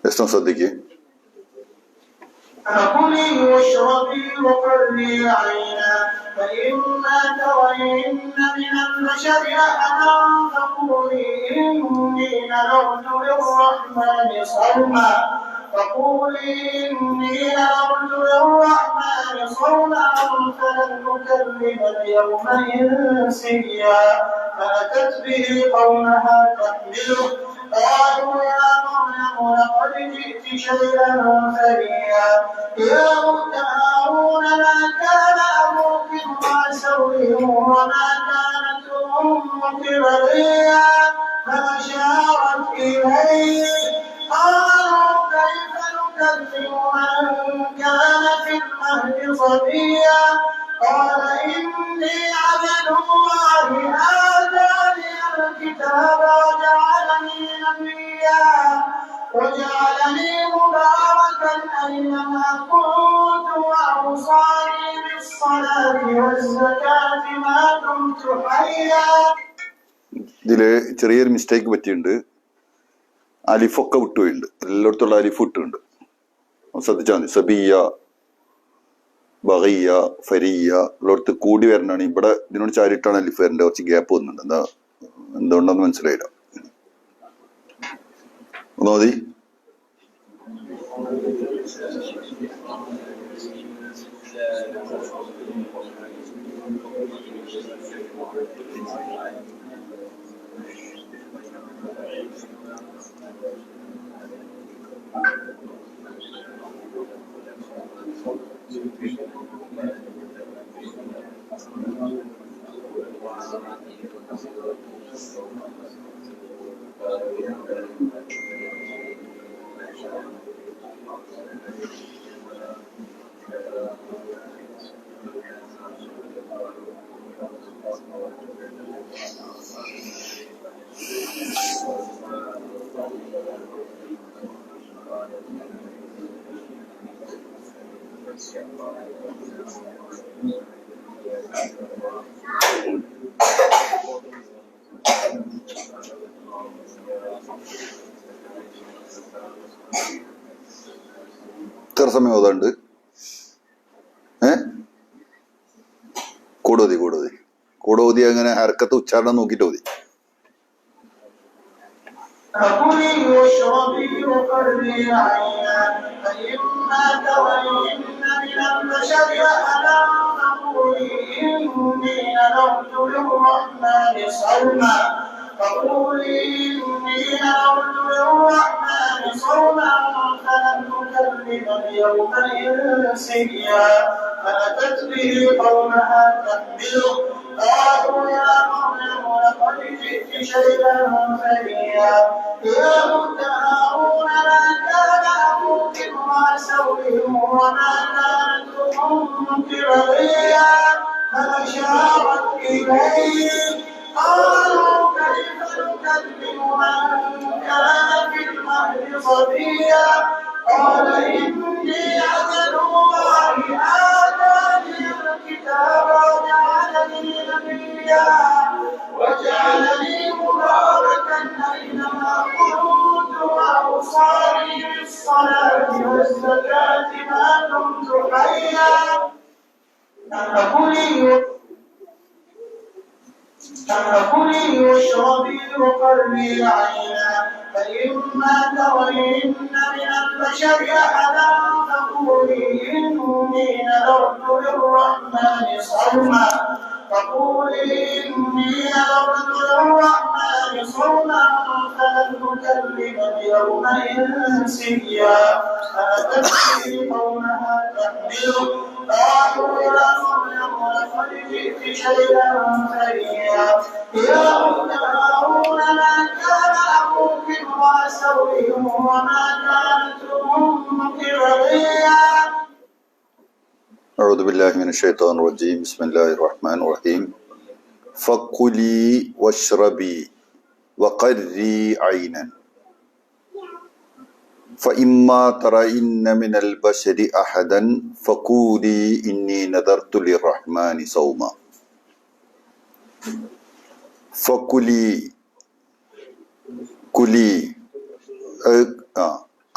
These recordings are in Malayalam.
Estão صدقي فكلي واشربي وقري عينا فإما ترين من البشر أحدا فقولي إني نذرت للرحمن صوما فلن أكلم اليوم إنسيا فأتت به قومها تحمله قالوا يا مريم لقد جئت شيئا فريا يا أخت هارون ما كان أبوك امرأ سوء وما كانت أمك بغيا فأشارت إليه قالوا كيف نكلم من كان في المهد صبيا قال إني عبد الله آتاني الكتاب وجعلني مباركا أينما كنت وأوصاني بالصلاة والزكاة ما دمت حيا. ഇതില് ചെറിയൊരു മിസ്റ്റേക്ക് പറ്റിയിട്ടുണ്ട്. അലിഫൊക്കെ വിട്ടുപോയിട്ടുണ്ട്. എല്ലായിടത്തുള്ള അലിഫ് ഇട്ടുണ്ട്, ശ്രദ്ധിച്ചാൽ മതി. സബിയ, ബഗിയ, ഫരിയ ഉള്ളിടത്ത് കൂടി വരണാണ്. ഇവിടെ ഇതിനോട് ചാരിട്ടാണ് അലിഫ് വരേണ്ടത്. കുറച്ച് ഗ്യാപ്പ് വന്നിട്ടുണ്ട്. എന്തുകൊണ്ടെന്ന് മനസ്സിലായില്ല. ഒന്നാമതി എത്ര സമയം ഓതാണ്ട്? കൂടെ ഓതി അങ്ങനെ ഹർക്കത്ത് ഉച്ചാരണം നോക്കിട്ട് ഓതി. فكلي واشربي وقري عينا فإما ترين من البشر أحدا فقولي إني نذرت للرحمن صوما فلن أكلم اليوم إنسيا فأتت به قومها تحمله قالوا يا مريم لقد جئت شيئا فريا يا أخت هارون ما كان أبوك امرأ سوء وما كانت أمك بغيا فأشارت إليه قالوا كيف نكلم من كان في المهد صبيا قال إني عبد الله آتاني الكتاب وجعلني مباركا أينما كنت وأوصاني بالصلاة والزكاة ما دمت حيا. فكلي واشربي وقري عينا فإما ترين من البشر أحدا فقولي إني نذرت للرحمن صوما فلن أكلم اليوم إنسيا فأتت به قومها تحمله قالوا يا مريم لقد جئت شيئا فريا يا أخت هارون ما كان أبوك امرأ سوء وما كانت أمك بغيا. أعوذ بالله من الشيطان الرجيم. بسم الله الرحمن الرحيم. فكلي واشربي وقري عينا فإما ترين من البشر أحدا فقولي إني نذرت للرحمن صوما. ഫക്കുലി കുലി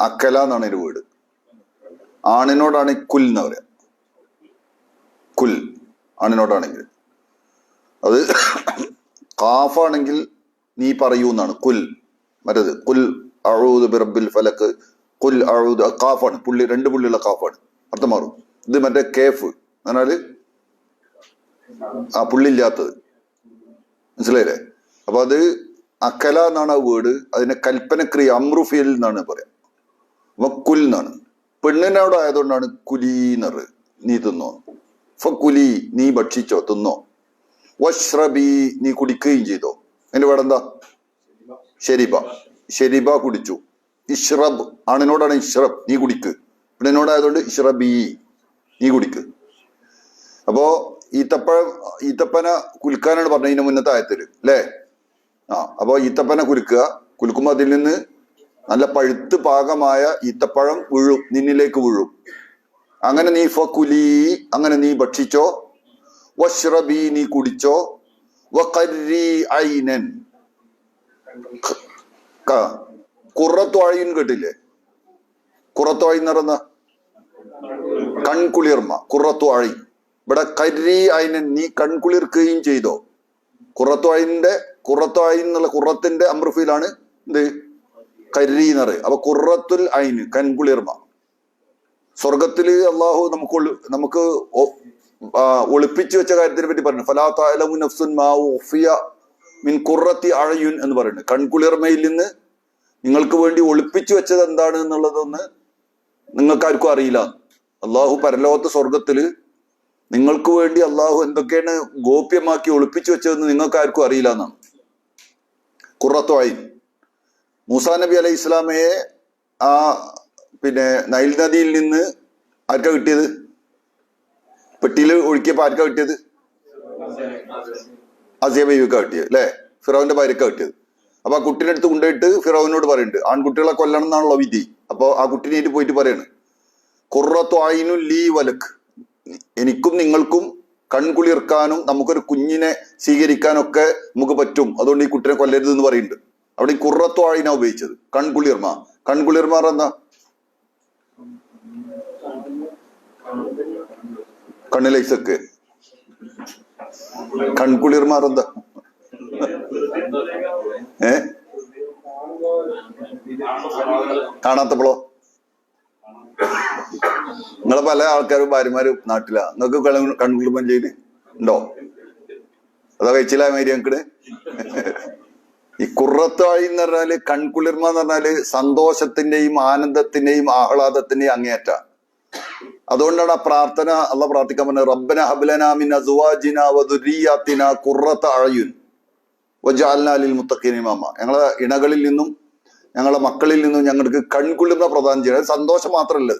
അക്കല എന്നാണ് ഒരു വീട്. ആണിനോടാണ് കുൽ എന്ന് പറയാ. കുൽ ആണിനോടാണെങ്കിൽ. അത് കാഫാണെങ്കിൽ നീ പറയൂ എന്നാണ് കുൽ. മറ്റത് കുൽ അഊദു ബിറബ്ബിൽ ഫലക്ക്, കുൽ അഊദു കാഫാണ്, പുള്ളി 2 പുള്ളിയുള്ള കാഫാണ്, അർത്ഥം മാറും. ഇത് മറ്റേ കേഫ് എന്നാല് പുള്ളില്ലാത്തത്, മനസ്സിലായില്ലേ? അപ്പൊ അത് അക്കല എന്നാണ് ആ വേർഡ്. അതിന്റെ കൽപ്പനക്രിയ അമ്രുഫിയൽ എന്നാണ് പറയാം. അപ്പൊ കുൽ എന്നാണ്. പെണ്ണിനോട് ആയതുകൊണ്ടാണ് കുലീന്നർ, നീ തിന്നോ. ഫക്കുലി നീ ഭക്ഷിച്ചോ, തിന്നോ. വഷ്റബി നീ കുടിക്കുകയും ചെയ്തോ. അതിന്റെ വേടെന്താ? ഷെരിബ. ഷെരിബ കുടിച്ചു. ഇഷ്റബ് ആണിനോടാണ് ഇഷ്റബ്, നീ കുടിക്ക്. പെണ്ണിനോടായതുകൊണ്ട് ഇഷ്റബി നീ കുടിക്ക്. അപ്പോ ഈത്തപ്പന കുലുക്കാനാണ് പറഞ്ഞത് ഇതിന്റെ മുന്നത്തെ ആയത്തില് അല്ലേ? അപ്പൊ ഈത്തപ്പന കുലുക്കുമ്പോ അതിൽ നിന്ന് നല്ല പഴുത്ത് പാകമായ ഈത്തപ്പഴം വീഴും, നിന്നിലേക്ക് വീഴും. അങ്ങനെ നീ ഫക്കുലി അങ്ങനെ നീ ഭക്ഷിച്ചോ. വഷ്റബി നീ കുടിച്ചോ. വഖർരി ഐനൻ ഖുറത്തു അയ്യുൻ കേട്ടില്ലേ? ഖുറത്തു അയ്യുൻ എന്ന് പറയുന്ന കൺകുളിർമ, ഖുറത്തു അയ്യുൻ. ഇവിടെ കരി ഐനൻ നീ കൺകുളിർക്കുകയും ചെയ്തോ. ഖുറത്തു അയ്യുൻ എന്നുള്ള ഖുറത്തിന്റെ അമ്രുഫിലാണ് എന്ത്? കരി എന്ന് പറയും. അപ്പൊ ഖുറത്തുൽ ഐന് കൺകുളിർമ. സ്വർഗത്തില് അള്ളാഹു നമുക്ക് ഒളിപ്പിച്ചു വെച്ച കാര്യത്തിനെ പറ്റി പറഞ്ഞു. ഫലാ തഅലമു നഫ്സുൻ മാ ഉഖ്ഫിയ മിൻ ഖുറത്തി അഅ്യുൻ എന്ന് പറയുന്നത്. കൺകുളിർമയിൽ നിന്ന് നിങ്ങൾക്ക് വേണ്ടി ഒളിപ്പിച്ചു വെച്ചത് എന്താണ് എന്നുള്ളതൊന്ന് നിങ്ങൾക്കാർക്കും അറിയില്ല. അള്ളാഹു പരലോകത്ത് സ്വർഗത്തില് നിങ്ങൾക്ക് വേണ്ടി അള്ളാഹു എന്തൊക്കെയാണ് ഗോപ്യമാക്കി ഒളിപ്പിച്ചു വെച്ചതെന്ന് നിങ്ങൾക്കാർക്കും അറിയില്ല എന്നാണ് ഖുറത്തു അയ്ൻ. മൂസാ നബി അലൈഹി ഇസ്ലാമയെ നൈൽ നദിയിൽ നിന്ന് ആർക്കാ കിട്ടിയത്? പെട്ടിയിൽ ഒഴുക്കിയപ്പോ ആർക്കാ കിട്ടിയത്? അസിയ ബീവിക്കാ കിട്ടിയത് അല്ലെ? ഫിറോവിന്റെ ഭാര്യക്കാ കിട്ടിയത്. അപ്പൊ ആ കുട്ടീനെ അടുത്ത് കൊണ്ടുപോയിട്ട് ഫിറോവിനോട് പറയുന്നുണ്ട്, ആൺകുട്ടികളെ കൊല്ലണം എന്നാണല്ലോ വിധി. അപ്പൊ ആ കുട്ടീനായിട്ട് പോയിട്ട് പറയാണ്, ഖുറത്തു അയ്നുൻ ലീ വലക്, എനിക്കും നിങ്ങൾക്കും കൺകുളിർക്കാനും നമുക്കൊരു കുഞ്ഞിനെ സ്വീകരിക്കാനൊക്കെ നമുക്ക് പറ്റും, അതുകൊണ്ട് ഈ കുട്ടിനെ കൊല്ലരുത് എന്ന് പറയുന്നുണ്ട്. അവിടെ ഈ ഖുറത്തു അയ്നാ ഉപയോഗിച്ചത്. കൺകുളിർമ. കൺകുളിർമ എന്താ? കണ്ണിലേക്കൊക്കെ കൺകുളിർമ എന്താ? കാണാത്തപ്പോളോ? നിങ്ങളെ പല ആൾക്കാരും ഭാര്യമാര് നാട്ടിലാ. നിങ്ങൾക്ക് കൺകുളിർമ ചെയ്ത് ഉണ്ടോ? അതോ കഴിച്ചില്ല മേരി ഞങ്ങക്ക്? ഈ ഖുറത്തായി എന്ന് പറഞ്ഞാല്, കൺകുളിർമ എന്ന് പറഞ്ഞാല് സന്തോഷത്തിന്റെയും ആനന്ദത്തിന്റെയും ആഹ്ലാദത്തിന്റെയും അങ്ങേയറ്റ. അതുകൊണ്ടാണ് ആ പ്രാർത്ഥന അള്ളാഹ് പ്രാർത്ഥിക്കാൻ പറഞ്ഞത്, റബ്ബന ഹബ്ലനാ മിൻ അസ്വാജിനാ വദുരിയാത്തിനാ ഖുറത അഅ്യുൻ വജഅൽനാ ലിൽ മുത്തഖീന ഇമാമ. ഞങ്ങളെ ഇണകളിൽ നിന്നും ഞങ്ങളെ മക്കളിൽ നിന്നും ഞങ്ങൾക്ക് കൺകുളിർമ പ്രദാനം ചെയ്യണം. സന്തോഷം മാത്രമല്ല,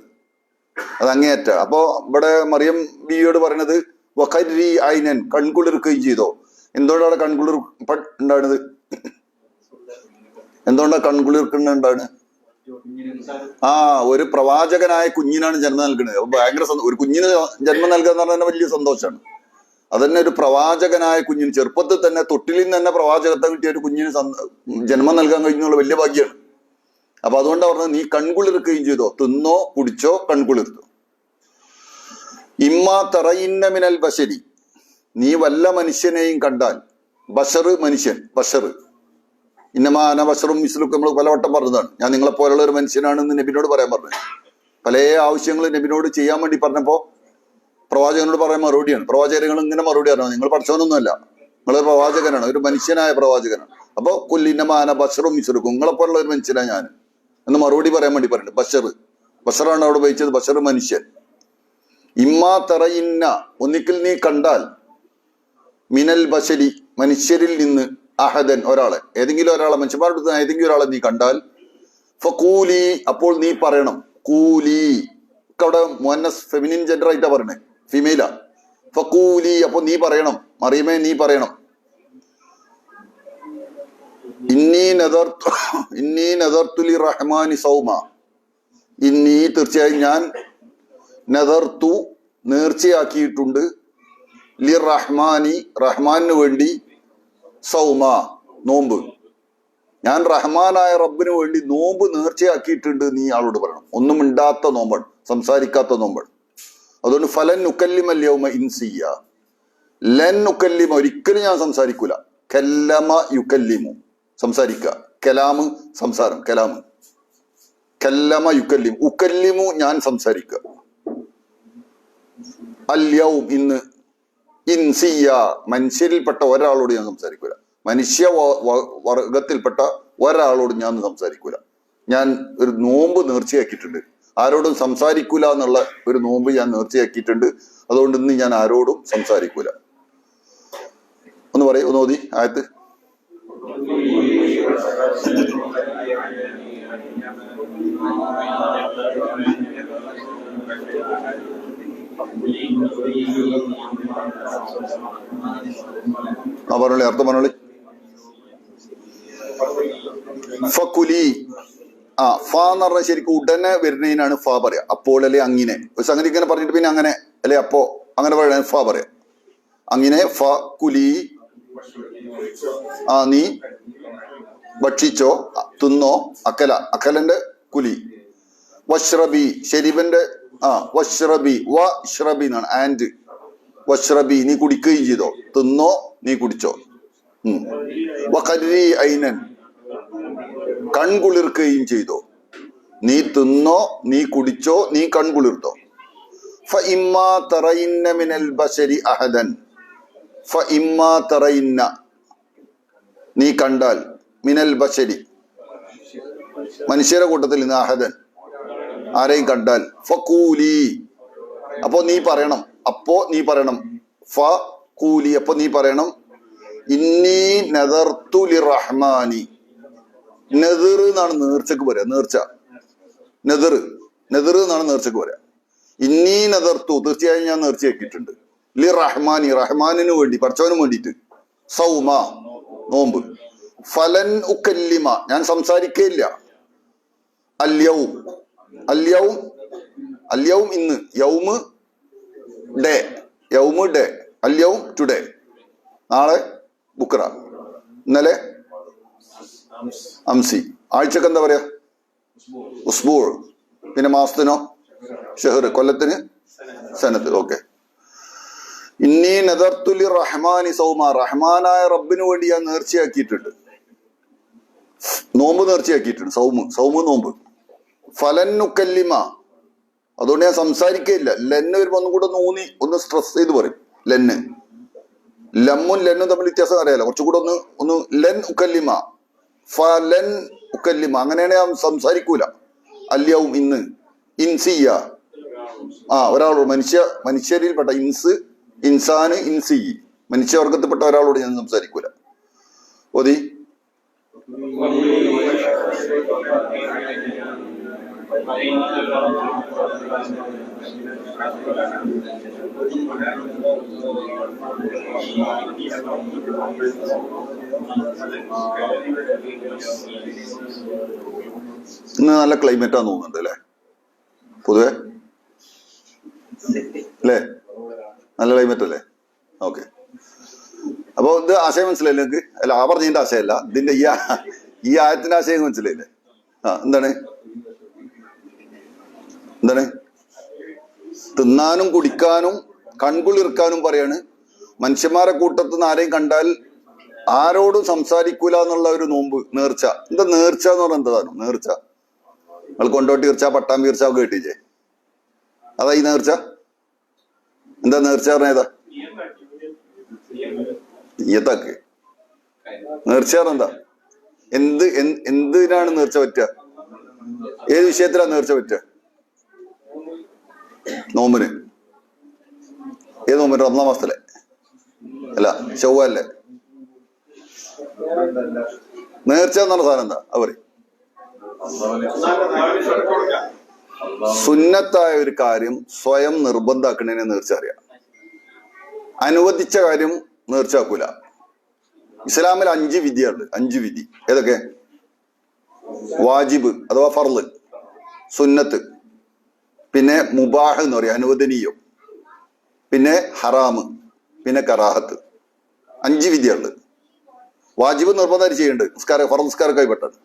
അത് അങ്ങേയറ്റ. അപ്പോ ഇവിടെ മറിയം ബീവിയോട് പറയുന്നത് വഖർരി ഐനൻ, കൺകുളിർക്കുകയും ചെയ്തോ. എന്തുകൊണ്ടാണ് കൺകുളിർ ഉണ്ടാകുന്നത്? എന്തുകൊണ്ടാണ് കൺകുളിർക്കുന്നുണ്ടാണ്? ഒരു പ്രവാചകനായ കുഞ്ഞിനാണ് ജന്മം നൽകുന്നത്. അപ്പൊ ഭയങ്കര ഒരു കുഞ്ഞിന് ജന്മം നൽകുക എന്ന് പറഞ്ഞാൽ വലിയ സന്തോഷമാണ്. അതന്നെ ഒരു പ്രവാചകനായ കുഞ്ഞിന്, ചെറുപ്പത്തിൽ തന്നെ തൊട്ടിലിൽ നിന്ന് തന്നെ പ്രവാചകത്വം കിട്ടിയ ഒരു കുഞ്ഞിന് ജന്മം നൽകാൻ കഴിഞ്ഞുള്ള വലിയ ഭാഗ്യമാണ്. അപ്പൊ അതുകൊണ്ടാണ് പറഞ്ഞത്, നീ കൺകുളിർക്കുകയും ചെയ്തോ, തിന്നോ കുടിച്ചോ കൺകുളിർത്തോ. ഇമ്മാ തറയിന്ന മിനൽ ബശരി, നീ വല്ല മനുഷ്യനെയും കണ്ടാൽ. ബഷർ മനുഷ്യൻ, ബഷർ. ഇന്നമാന ബഷറും മിസ്ലുക്കും നമ്മൾ പലവട്ടം പറഞ്ഞതാണ്. ഞാൻ നിങ്ങളെ പോലുള്ള ഒരു മനുഷ്യനാണെന്ന് നബിനോട് പറയാൻ പറഞ്ഞു. പല ആവശ്യങ്ങൾ നബിനോട് ചെയ്യാൻ വേണ്ടി പറഞ്ഞപ്പോ പ്രവാചകനോട് പറയാൻ മറുപടിയാണ്. പ്രവാചകങ്ങൾ ഇങ്ങനെ മറുപടി അറിയാം, നിങ്ങൾ പഠിച്ചവനൊന്നുമല്ല, നിങ്ങളൊരു പ്രവാചകനാണ്, ഒരു മനുഷ്യനായ പ്രവാചകനാണ്. അപ്പൊ കുല്ലിന്നമാന ബഷറും മിസ്ലുക്കും, നിങ്ങളെ പോലുള്ള ഒരു മനുഷ്യനാണ് ഞാൻ എന്ന് മറുപടി പറയാൻ വേണ്ടി പറയുന്നുണ്ട്. ബഷർ, ബഷറാണ് അവിടെ ഉപയോഗിച്ചത്. ബഷർ മനുഷ്യൻ. ഇമ്മാ തറയിന്ന, ഒന്നിക്കൽ നീ കണ്ടാൽ, മിനൽ ബശരി മനുഷ്യരിൽ നിന്ന്, അഹദൻ ഒരാളെ, ഏതെങ്കിലും ഒരാളെ, മനുഷ്യന്മാരുടെ അടുത്ത് ഏതെങ്കിലും ഒരാളെ നീ കണ്ടാൽ, ഫഖൂലി അപ്പോൾ നീ പറയണം. കൂലി അവിടെ മുഅന്നസ് ഫെമിനിൻ ജെൻഡർ ആയിട്ടാ പറയണേ, ഫീമെയിലാ. ഫഖൂലി അപ്പൊ നീ പറയണം, മറിയമേ നീ പറയണം, ഇന്നി നദർതു ലിറഹ്മാനി സൗമ, ഇന്നി തീർച്ചയായും ഞാൻ, നദർതു നേർച്ചയാക്കിയിട്ടുണ്ട്, ലിറഹ്മാനി റഹ്മാനു വേണ്ടി, സൗമ നോമ്പ്. ഞാൻ റഹ്മാനായ റബ്ബിന് വേണ്ടി നോമ്പ് നേർച്ചയാക്കിയിട്ടുണ്ട് നീ ആളോട് പറയണം. ഒന്നും മിണ്ടാത്ത നോമ്പാണ്, സംസാരിക്കാത്ത നോമ്പാണ്. അതുകൊണ്ട് ഫലൻ നുക്കല്ലിമല്യൗമ ഇൻസിയ, ലൻ നുക്കല്ലിമ ഒരിക്കലും ഞാൻ സംസാരിക്കൂല. കല്ലമ യുക്കല്ലിമു സംസാരിക്കുക, കലാമ് സംസാരം, കലാമ്. കല്ലമ യുക്കല്ലിമു, ഉക്കല്ലിമു ഞാൻ സംസാരിക്കുക. അല്യൗം ഇന്ന്, ഇൻസിയ മനുഷ്യരിൽപ്പെട്ട ഒരാളോട് ഞാൻ സംസാരിക്കൂല. മനുഷ്യ വർഗത്തിൽപ്പെട്ട ഒരാളോട് ഞാൻ സംസാരിക്കൂല. ഞാൻ ഒരു നോമ്പ് നേർച്ചയാക്കിയിട്ടുണ്ട്, ആരോടും സംസാരിക്കൂല എന്നുള്ള ഒരു നോമ്പ് ഞാൻ നേർച്ചയാക്കിയിട്ടുണ്ട്. അതുകൊണ്ട് ഇന്ന് ഞാൻ ആരോടും സംസാരിക്കൂല. ഒന്ന് പറയും, ഒന്ന് ഓതി ആയത്ത്. ആ പറഞ്ഞോളി, അർത്ഥം പറഞ്ഞോളി. ഫക്കുലി, ഫ എന്ന് പറഞ്ഞാൽ ശരിക്കും ഉടനെ വരുന്നതിനാണ് ഫ പറയാ. അപ്പോൾ അല്ലെ അങ്ങനെ ഒരു സംഗതി ഇങ്ങനെ പറഞ്ഞിട്ട് പിന്നെ അങ്ങനെ അല്ലെ അപ്പോ അങ്ങനെ പറയണ ഫ പറയാ. അങ്ങനെ ഫ കുലി, നീ ഭക്ഷിച്ചോ, തിന്നോ. അക്കല, അക്കലന്റെ കുലി. വഷ്റബി ഷെരീബന്റെ വഷ്റബി, വഷ്റബി എന്നാണ്. ആൻഡ് വഷ്റബി നീ കുടിക്കുകയും ചെയ്തോ, തിന്നോ നീ കുടിച്ചോ. വഖരി ഐനൻ കൺകുളിർക്കുകയും ചെയ്തോ. നീ തിന്നോ നീ കുടിച്ചോ നീ കൺകുളിർത്തോ. ഫ ഇമ്മാ തറയിന്ന മിനൽ ബശരി അഹദൻ, ഫ ഇമ്മാ തറയിന്ന നീ കണ്ടാൽ, മിനൽ ബശരി മനുഷ്യരുടെ കൂട്ടത്തിൽ നിന്ന്, അഹദൻ ആരെയും കണ്ടാൽ, ഫകൂലി അപ്പോ നീ പറയണം, ഫ കൂലി അപ്പൊ നീ പറയണം, ഇന്നി നദർതു ലിറഹ്മാനി. നെതിർ എന്നാണ് നേർച്ചക്ക് പറയാ, നേർച്ച നെതിർ, നെതിർ എന്നാണ് നേർച്ചക്ക് പറയാ. ഇന്നി നദർത്തു തീർച്ചയായും ഞാൻ നേർച്ചയാക്കിയിട്ടുണ്ട്, ലി റഹ്മാനി റഹ്മാനിന് വേണ്ടി, പഠിച്ചവനും വേണ്ടിയിട്ട്, സൗമ നോമ്പ്, ഫലൻ ഉക്കല്ലിമ ഞാൻ സംസാരിക്കയില്ല, അല്യവും അല്യവും അല്യവും ഇന്ന്, യൗമ് ഡേ, യൗമ് ഡേ, അല്യവും ടുഡേ, നാളെ ബുക്ര, ഇന്നലെ അംസി. ആഴ്ചക്ക് എന്താ പറയാ, ഉസ്ബൂൾ. പിന്നെ മാസത്തിനോ ഷെഹർ, കൊല്ലത്തിന് സനത്ത്. ഓക്കെ. ഇന്നി നദർത്തുലി റഹ്മാനി സൗമ, റഹ്മാനായ റബ്ബിന് വേണ്ടി ഞാൻ നേർച്ചയാക്കിയിട്ടുണ്ട്, നോമ്പ് നേർച്ചയാക്കിയിട്ടുണ്ട്. സൗമ് നോമ്പ്. ഫലന്നുക്കല്ലിമ അതുകൊണ്ട് ഞാൻ സംസാരിക്കയില്ല. ലെന്ന് വരുമ്പോ ഒന്നും കൂടെ ഒന്ന് ഒന്ന് സ്ട്രെസ് ചെയ്ത് പറയും. ലെന്ന്, ലമ്മും ലെന്നും തമ്മിൽ വ്യത്യാസം അറിയാലോ. കുറച്ചുകൂടെ ഒന്ന് ലെൻ ഉക്കല്ലിമ, ഫലൻ ഉക്കല്ലിമ അങ്ങനെയാണ് ഞാൻ സംസാരിക്കൂല. അല്യവും ഇന്ന്, ഇൻസിയ ഒരാളോട്, മനുഷ്യരിൽപ്പെട്ട ഇൻസ്, ഇൻസാന്, ഇൻസി മനുഷ്യവർഗത്തിൽപ്പെട്ട ഒരാളോട് ഞാൻ സംസാരിക്കൂല. ഓതി. ഇന്ന് നല്ല ക്ലൈമറ്റാന്ന് തോന്നുന്നുണ്ട് അല്ലേ, പൊതുവെ അല്ലേ? നല്ല ക്ലൈമറ്റ് അല്ലേ? ഓക്കെ. അപ്പൊ ഇത് ആശയം മനസ്സിലായില്ലേ നിങ്ങൾക്ക്? അല്ല, ആ പറഞ്ഞതിന്റെ ആശയമല്ല, ഇതിന്റെ ഈ ആയത്തിന്റെ ആശയം മനസ്സിലായില്ലേ? എന്താണ് തിന്നാനും കുടിക്കാനും കൺകുളിർക്കാനും പറയാണ്. മനുഷ്യന്മാരെ കൂട്ടത്തിൽ നിന്ന് ആരെയും കണ്ടാൽ ആരോടും സംസാരിക്കൂല എന്നുള്ള ഒരു നോമ്പ്, നേർച്ച. എന്താ നേർച്ച എന്ന് പറഞ്ഞാൽ എന്താണ് നേർച്ച? നിങ്ങൾ കൊണ്ടോട്ടി തീർച്ച, പട്ടാമ്പി തീർച്ച ഒക്കെ കേട്ടില്ലേ? അതാ ഈ നേർച്ച. എന്താ നേർച്ച പറഞ്ഞ ഏതാ? ഈയത്താക്ക് നേർച്ച പറഞ്ഞ എന്താ? എന്തിനാണ് നേർച്ച പറ്റുക? ഏത് വിഷയത്തിലാണ് നേർച്ച പറ്റുക? നോമ്പിന്. ഏത് നോമ്പിന്? റമദാൻ മാസത്തിലെ അല്ല, ചൊവ്വല്ലേ? നേർച്ച എന്ന് പറഞ്ഞ സാധനം എന്താ? അവര് സുന്നത്തായ ഒരു കാര്യം സ്വയം നിർബന്ധാക്കണേനെ നേർച്ച അറിയാം. അനുവദിച്ച കാര്യം നേർച്ചാക്കൂല. ഇസ്ലാമിൽ 5 വിധിയുണ്ട്. 5 വിധി. ഏതൊക്കെ? വാജിബ് അഥവാ ഫർള്, സുന്നത്ത്, പിന്നെ മുബാഹ് എന്ന് പറയും അനുവദനീയം, പിന്നെ ഹറാമ്, പിന്നെ കറാഹത്ത്. 5 വിധിയുണ്ട്. വാജിബ് നിർബന്ധമായിട്ട് ചെയ്യേണ്ടത് നിസ്കാരം ഫറ നിസ്കാരമൊക്കെ പെട്ടെന്ന്.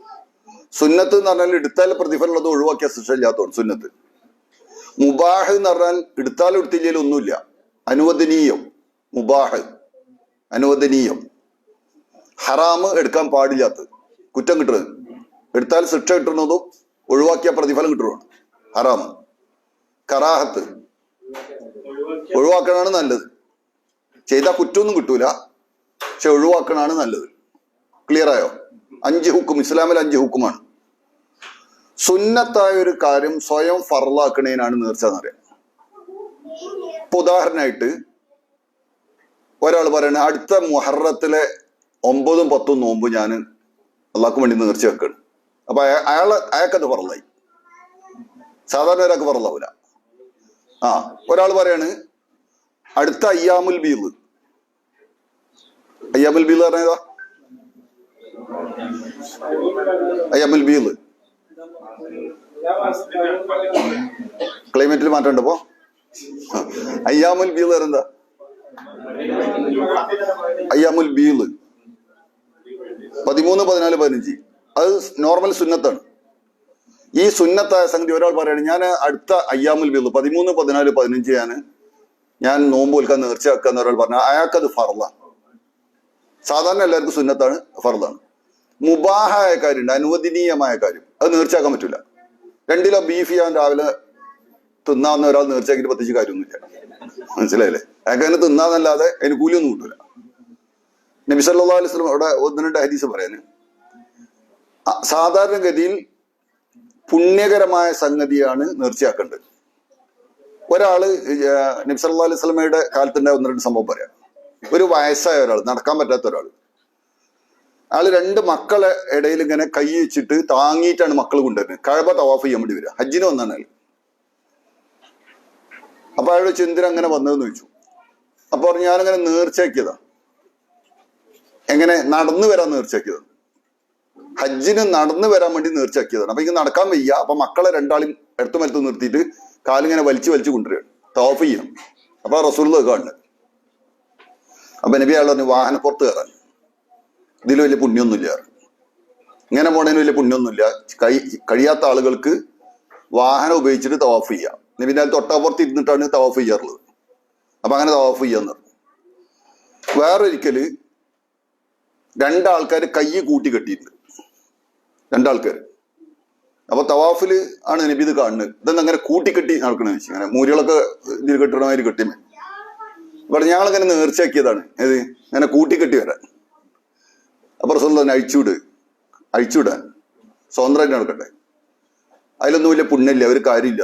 സുന്നത്ത് എന്ന് പറഞ്ഞാൽ എടുത്താൽ പ്രതിഫലമുള്ളത് ഒഴിവാക്കിയ ശിക്ഷ ഇല്ലാത്തതാണ് സുന്നത്ത്. മുബാഹ് എന്ന് പറഞ്ഞാൽ എടുത്താലും എടുത്തില്ലെങ്കിലും ഒന്നുമില്ല, അനുവദനീയം. മുബാഹ് അനുവദനീയം. ഹറാമ് എടുക്കാൻ പാടില്ലാത്തത്, കുറ്റം കിട്ടുന്നത്, എടുത്താൽ ശിക്ഷ കിട്ടുന്നതും ഒഴിവാക്കിയ പ്രതിഫലം കിട്ടുന്നതാണ് ഹറാമ്. കറാഹത്ത് ഒഴിവാക്കണതാണ് നല്ലത്. ചെയ്താൽ കുറ്റമൊന്നും കിട്ടൂല, പക്ഷെ ഒഴിവാക്കണതാണ് നല്ലത്. ക്ലിയർ ആയോ? 5 ഹുക്കും, ഇസ്ലാമിൽ 5 ഹുക്കുമാണ്. സുന്നത്തായ ഒരു കാര്യം സ്വയം ഫർളാക്കണേനാണ് നേർച്ച എന്നറിയാം. ഇപ്പൊ ഉദാഹരണമായിട്ട് ഒരാൾ പറയണ അടുത്ത മുഹറത്തിലെ 9ഉം 10ഉം നോമ്പ് ഞാൻ അള്ളാഹ്ക്ക് വേണ്ടി നേർച്ച വെക്കണം. അപ്പൊ അയാൾക്കത് ഫർളായി. സാധാരണ ഒരാൾക്ക് ഫർളാവൂല. ഒരാൾ പറയാണ് അടുത്ത അയ്യാമുൽ ബീദ്. അയ്യാമുൽ ബീദ് പറഞ്ഞതാ? അയ്യാമുൽ ബീദ് ക്ലൈമറ്റിൽ മാറ്റം ഉണ്ടപ്പോ. അയ്യാമുൽ ബീദ് എന്താ? അയ്യാമുൽ ബീദ് 13, 14, 15 അത് നോർമൽ സുന്നത്താണ്. ഈ സുന്നത്തായ സംഗതി ഒരാൾ പറയാണ് ഞാൻ അടുത്ത അയ്യാമുൽ ബീദ് 13, 14, 15 ഞാൻ നോമ്പ് വിൽക്കാൻ നേർച്ച വെക്കാന്ന് ഒരാൾ പറഞ്ഞാൽ അയാൾക്കത് ഫർളാണ്. സാധാരണ എല്ലാവർക്കും സുന്നത്താണ്, ഫർളാണ്. മുബാഹായ കാര്യമുണ്ട്, അനുവദനീയമായ കാര്യം, അത് നേർച്ചയാക്കാൻ പറ്റൂല. 2 കിലോ ബീഫ് ഞാൻ രാവിലെ തിന്നാവുന്ന ഒരാൾ നേർച്ചയാക്കിയിട്ട് പ്രത്യേകിച്ച് കാര്യമൊന്നുമില്ല. മനസ്സിലായില്ലേ? അയാൾക്ക് അതിന് തിന്നാന്നല്ലാതെ അതിന് കൂലിയൊന്നും കിട്ടൂല. നബി സല്ലല്ലാഹു അലൈഹി വസല്ലം അവിടെ 1-2 ഹദീസ് പറയാന്, സാധാരണഗതിയിൽ പുണ്യകരമായ സംഗതിയാണ് നേർച്ചയാക്കേണ്ടത്. ഒരാള് നബി സല്ലല്ലാഹു അലൈഹി വസല്ലമയുടെ കാലത്തുണ്ടായ 1-2 സംഭവം പറയാം. ഒരു വയസ്സായ ഒരാൾ, നടക്കാൻ പറ്റാത്ത ഒരാൾ, അയാള് 2 മക്കളെ ഇടയിൽ ഇങ്ങനെ കൈ വെച്ചിട്ട് താങ്ങിയിട്ടാണ് മക്കൾ കൊണ്ടുവരുന്നത്. കഅബ തവാഫ് ചെയ്യാൻ വേണ്ടി വരിക, ഹജ്ജിന് വന്നാണ് അയാൾ. അപ്പൊ അയാളുടെ ചിന്തന അങ്ങനെ വന്നതെന്ന് ചോദിച്ചു. അപ്പൊ പറഞ്ഞു ഞാനങ്ങനെ നേർച്ചയാക്കിയതാ. എങ്ങനെ? നടന്നു വരാൻ നേർച്ചയാക്കിയതാണ്. ഹജ്ജിന് നടന്നു വരാൻ വേണ്ടി നേർച്ചയാക്കിയതാണ്. അപ്പൊ ഇങ്ങനെ നടക്കാൻ വയ്യ. അപ്പൊ മക്കളെ 2 എടുത്തു മരത്ത് നിർത്തിയിട്ട് കാലിങ്ങനെ വലിച്ചു കൊണ്ടുവരികയാണ്, തവാഫ് ചെയ്യാം. അപ്പൊ റസൂലുള്ളാഹി കാണുന്നത്. അപ്പൊ നബി അയാൾ പറഞ്ഞു വാഹനപ്പുറത്ത് കയറാൻ, ഇതിൽ വലിയ പുണ്യൊന്നുമില്ല, ഇങ്ങനെ പോണതിന് വലിയ പുണ്യൊന്നുമില്ല, കഴിയാത്ത ആളുകൾക്ക് വാഹനം ഉപയോഗിച്ചിട്ട് തവാഫ് ചെയ്യാം. നബിന്റെ തൊട്ടപ്പുറത്ത് ഇരുന്നിട്ടാണ് തവാഫ് ചെയ്യാറുള്ളത്. അപ്പൊ അങ്ങനെ തവാഫ് ചെയ്യാന്ന് പറഞ്ഞു. വേറൊരിക്കല് 2 ആൾക്കാർ കൈ കൂട്ടി കെട്ടിയിട്ടുണ്ട്, 2 ആൾക്കാർ. അപ്പൊ തവാഫില് ആണ് നബി ഇത് കാണുന്നത്. ഇതെന്ന് അങ്ങനെ കൂട്ടിക്കെട്ടി നടക്കണെന്ന് വെച്ചാൽ അങ്ങനെ മൂരികളൊക്കെ ഇതിൽ കെട്ടണമാതിരി കെട്ടിമേ. അപ്പൊ ഞങ്ങളിങ്ങനെ നേർച്ചയാക്കിയതാണ് ഏത്, അങ്ങനെ കൂട്ടിക്കെട്ടി വരാൻ. അപ്പൊ റസൂലുള്ളാഹി തന്നെ അഴിച്ചുവിടാൻ സ്വതന്ത്രമായിട്ട് നടക്കട്ടെ, അതിലൊന്നും വലിയ പുണ്യമില്ല, ഒരു കാര്യമില്ല.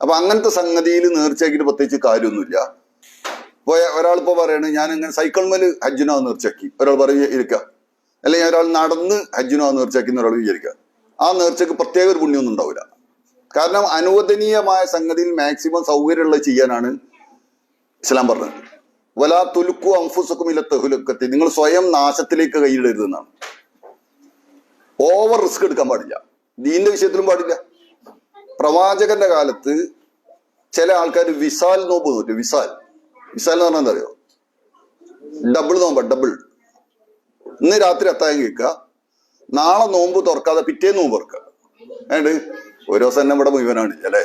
അപ്പൊ അങ്ങനത്തെ സംഗതിയിൽ നേർച്ചയാക്കിയിട്ട് പ്രത്യേകിച്ച് കാര്യമൊന്നുമില്ല. ഇപ്പൊ ഒരാളിപ്പോ പറയാണ് ഞാൻ ഇങ്ങനെ സൈക്കിൾമേൽ ഹജ്ജിനോ നേർച്ചയാക്കി, ഒരാൾ പറയും ഇരിക്കുക. അല്ലെങ്കിൽ ഒരാൾ നടന്ന് ഹജ്ജിനോ നേർച്ചയാക്കി ഒരാൾ വിചാരിക്കുക. ആ നേർച്ചയ്ക്ക് പ്രത്യേക ഒരു പുണ്യമൊന്നും ഉണ്ടാവില്ല. കാരണം അനുവദനീയമായ സംഗതിയിൽ മാക്സിമം സൗകര്യമുള്ളത് ചെയ്യാനാണ് ഇസ്ലാം പറഞ്ഞത്. വലാ തുലുക്കു അൻഫുസക്കും ഇല തഹ്ലുക്കത്തി, നിങ്ങൾ സ്വയം നാശത്തിലേക്ക് കൈയിടരുതെന്നാണ്. ഓവർ റിസ്ക് എടുക്കാൻ പാടില്ല, ദീന്റെ വിഷയത്തിലും പാടില്ല. പ്രവാചകന്റെ കാലത്ത് ചില ആൾക്കാർ വിസാൽ നോമ്പ് നോറ്റു. വിസാൽ എന്ന് പറഞ്ഞാൽ എന്താ അറിയോ? ഡബിൾ നോമ്പ, ഡബിൾ. ഇന്ന് രാത്രി അത്താഴം കേൾക്കുക, നാളെ നോമ്പ് തുറക്കാതെ പിറ്റേ നോമ്പ് തുറക്കുക. ഏണ്ട് ഒരു ദിവസം തന്നെ ഇവിടെ മുഴുവനാണ് അല്ലെ.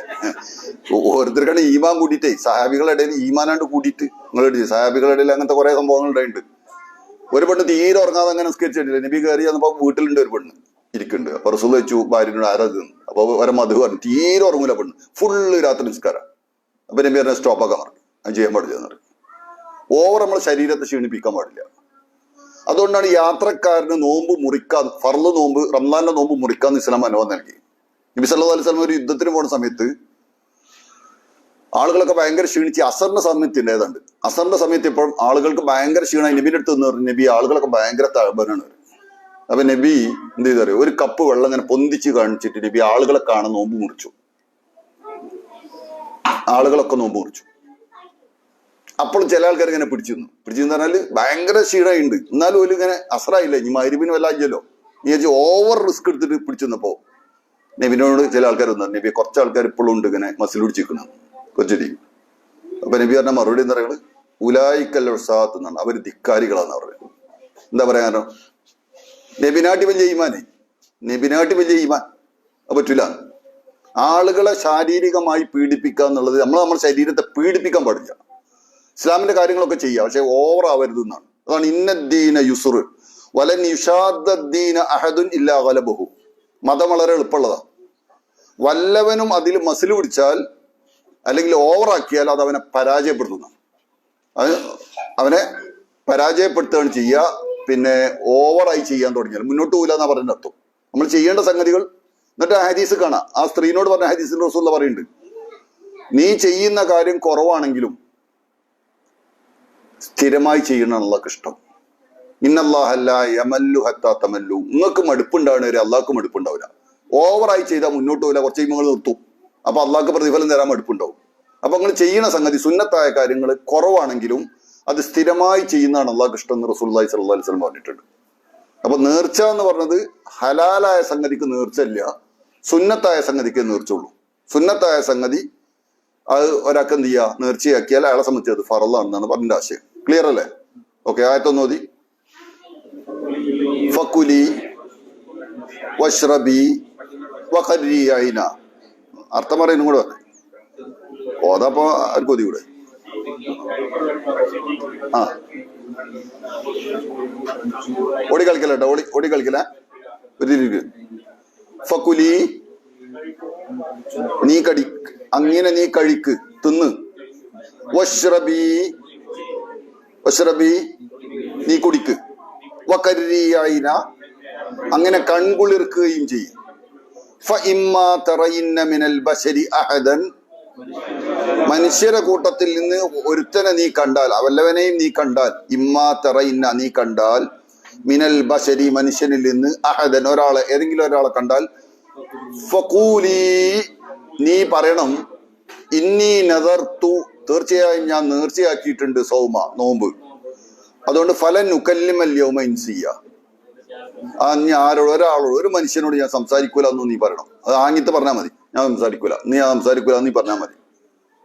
ഓരോരുത്തർക്കാണ് ഈമാൻ കൂട്ടിയിട്ടേ, സഹാബികളുടെ ഇടയിൽ ഈമാനാണ്ട് കൂട്ടിയിട്ട്. നിങ്ങൾ സഹാബികളുടെ ഇടയിൽ അങ്ങനത്തെ കുറെ സംഭവങ്ങൾ ഉണ്ടായിട്ടുണ്ട്. ഒരു പെണ്ണ് തീരെ ഉറങ്ങാതെ അങ്ങനെ നിസ്കരിച്ചിട്ടില്ല. നബി കയറി വന്നപ്പോ വീട്ടിലുണ്ട് ഒരു പെണ്ണ് ഇരിക്കുന്നുണ്ട്. അപ്പൊ റസൂൽ വെച്ചു ഭാര്യനോട് ആരാധന. അപ്പൊ വരെ മധു പറഞ്ഞു തീരെ ഉറങ്ങൂല പെണ്ണ്, ഫുള്ള് രാത്രി നിസ്കാരം. അപ്പൊ നബി പറഞ്ഞ സ്റ്റോപ്പാക്കാൻ പറഞ്ഞു, അത് ചെയ്യാൻ പാടില്ല എന്ന് പറയും. ഓവർ നമ്മളെ ശരീരത്തെ ക്ഷീണിപ്പിക്കാൻ പാടില്ല. അതുകൊണ്ടാണ് യാത്രക്കാരന് നോമ്പ് മുറിക്കാൻ, ഫർള് നോമ്പ്, റംസാന്റെ നോമ്പ് മുറിക്കാന്ന് ഇസ്ലാം അനുവാദം നൽകി. നബി സല്ലല്ലാഹു അലൈഹി വസല്ലം ഒരു യുദ്ധത്തിന് പോകുന്ന സമയത്ത് ആളുകളൊക്കെ ഭയങ്കര ക്ഷീണിച്ച് അസറിന്റെ സമയത്തിന്റെ ഏതാണ്ട് അസറിന്റെ സമയത്ത് ഇപ്പം ആളുകൾക്ക് ഭയങ്കര ക്ഷീണമായി. നബിന്റെ അടുത്ത് നിന്ന് പറഞ്ഞു നബി ആളുകളൊക്കെ ഭയങ്കര തഴബനാണ്. അപ്പൊ നബി എന്ത് ചെയ്തറിയോ, ഒരു കപ്പ് വെള്ളം ഇങ്ങനെ പൊന്തിച്ച് കാണിച്ചിട്ട് നബി ആളുകളെ കാണാൻ നോമ്പ് മുറിച്ചു. ആളുകളൊക്കെ നോമ്പ് മുറിച്ചു. അപ്പോൾ ചില ആൾക്കാർ ഇങ്ങനെ പിടിച്ചിരുന്നു പറഞ്ഞാല് ഭയങ്കര ക്ഷീണമുണ്ട്, എന്നാലും ഒരു ഇങ്ങനെ അസറായില്ല, ഇനി മഗ്‌രിബിന് വല്ലാജല്ലോ നീ ഓവർ റിസ്ക് എടുത്തിട്ട് പിടിച്ചിരുന്നപ്പോ നബിനോട് ചില ആൾക്കാർ വന്നു. നബി കുറച്ച് ആൾക്കാർ ഇപ്പോഴും ഉണ്ട് ഇങ്ങനെ മസിൽ പിടിച്ചിരിക്കണം കൊച്ചടി. അപ്പൊ നബി പറഞ്ഞ മറുപടി എന്താ പറയുന്നത്, ഉലായിക്കൽ ഉസാത്ത് എന്നാണ്, അവർ ധിക്കാരികളാന്ന് പറയുന്നത്. എന്താ പറയാ കാരണം നബിനാട്ടി വലിയ ഈമാനെ, നബിനാട്ടി വലിയ ഈമാൻ അത് പറ്റൂല. ആളുകളെ ശാരീരികമായി പീഡിപ്പിക്കുക എന്നുള്ളത് നമ്മുടെ ശരീരത്തെ പീഡിപ്പിക്കാൻ പാടില്ല. ഇസ്ലാമിന്റെ കാര്യങ്ങളൊക്കെ ചെയ്യാം, പക്ഷെ ഓവർ ആവരുത് എന്നാണ്. അതാണ് ഇന്നദ്ദീന യുസുർ വലൻ യുഷാദ്ദീന അഹദുൻ ഇല്ലാ ഗലബഹു. മതം വളരെ എളുപ്പമുള്ളതാണ്. വല്ലവനും അതിൽ മസിൽ പിടിച്ചാൽ അല്ലെങ്കിൽ ഓവറാക്കിയാൽ അത് അവനെ പരാജയപ്പെടുത്തുന്ന, അത് അവനെ പരാജയപ്പെടുത്തുകയാണ് ചെയ്യുക. പിന്നെ ഓവറായി ചെയ്യാൻ തുടങ്ങിയാൽ മുന്നോട്ട് പോകില്ല എന്നാ പറയുന്ന അർത്ഥം. നമ്മൾ ചെയ്യേണ്ട സംഗതികൾ എന്നിട്ട് ആ ഹദീസ് കാണാം. ആ സ്ത്രീനോട് പറഞ്ഞ ഹദീസിന്റെ റസൂൽ പറയുന്നുണ്ട്, നീ ചെയ്യുന്ന കാര്യം കുറവാണെങ്കിലും സ്ഥിരമായി ചെയ്യണമെന്നുള്ള ഇഷ്ടം. ഇന്നല്ലാഹല്ല യമല്ലു ഹത്താ തമല്ലു. നിങ്ങൾക്ക് മടുപ്പുണ്ടാവുന്ന വരെ അള്ളാഹ്ക്ക് മടുപ്പുണ്ടാവില്ല. ഓവറായി ചെയ്താൽ മുന്നോട്ട് പോകില്ല, കുറച്ച് കഴിയുമ്പോൾ നിർത്തും. അപ്പൊ അള്ളാഹ്ക്ക് പ്രതിഫലം തരാൻ മടുപ്പുണ്ടാവും. അപ്പൊ നിങ്ങൾ ചെയ്യുന്ന സംഗതി സുന്നത്തായ കാര്യങ്ങൾ കുറവാണെങ്കിലും അത് സ്ഥിരമായി ചെയ്യുന്നതാണ് അള്ളാഹ്ക്ക് ഇഷ്ടം എന്ന് റസൂലുള്ളാഹി സ്വല്ലല്ലാഹു അലൈഹി വസല്ലം പറഞ്ഞിട്ടുണ്ട്. അപ്പൊ നേർച്ച എന്ന് പറഞ്ഞത് ഹലാലായ സംഗതിക്ക് നേർച്ചയില്ല, സുന്നത്തായ സംഗതിക്ക് നേർച്ചുള്ളൂ. സുന്നത്തായ സംഗതി അത് ഒരാൾക്ക് എന്ത് ചെയ്യുക, നേർച്ചയാക്കിയാൽ അയാളെ സംബന്ധിച്ച് അത് ഫറളാണെന്നാണ് പറഞ്ഞ ആശയം. ക്ലിയർ അല്ലേ? ഓക്കെ, ആയത്തൊന്ന് മതി. ഫക്കുലി വശ്റബി വഖർരി ഐന. അർത്ഥം പറയുന്നു കൂടെ പറഞ്ഞു ഓതപ്പോ ഒരു കൊതി കൂടെ. ആ ഓടി കളിക്കല കേട്ടോ, ഓടി കളിക്കല. ഫക്കുലി നീ അങ്ങനെ നീ കഴിക്ക്, തിന്ന്. വശ്റബി നീ കുടിക്ക്. വഖർരി ഐന അങ്ങനെ കൺകുളിർക്കുകയും ചെയ്യും. ഫഇമ്മാ തറയിന്ന മിനൽ ബശരി അഹദൻ മനുഷ്യരെ കൂട്ടത്തിൽ നിന്ന് ഒരുത്തനെ നീ കണ്ടാൽ, വല്ലവനെയും നീ കണ്ടാൽ, ഇമ്മാ തറയിന്ന നീ കണ്ടാൽ, മിനൽ ബശരി മനുഷ്യനിൽ നിന്ന് അഹദൻ ഒരാളെ, ഏതെങ്കിലും ഒരാളെ കണ്ടാൽ, ഫഖൂലി നീ പറയണം, ഇന്നി നദർതു തീർച്ചയായും ഞാൻ നേർച്ചയാക്കിയിട്ടുണ്ട് സൗമ നോമ്പ്, അതുകൊണ്ട് ഫലൻ ഉക്കല്ലിമൽ യൗമ ഇൻസിയ. ഒരാളോട് ഒരു മനുഷ്യനോട് ഞാൻ സംസാരിക്കൂല എന്ന് നീ പറയണം. അത് ആങ്ങിത്ത് പറഞ്ഞാൽ മതി, ഞാൻ സംസാരിക്കൂല, ഞാൻ സംസാരിക്കൂല എന്ന് നീ പറഞ്ഞാൽ മതി.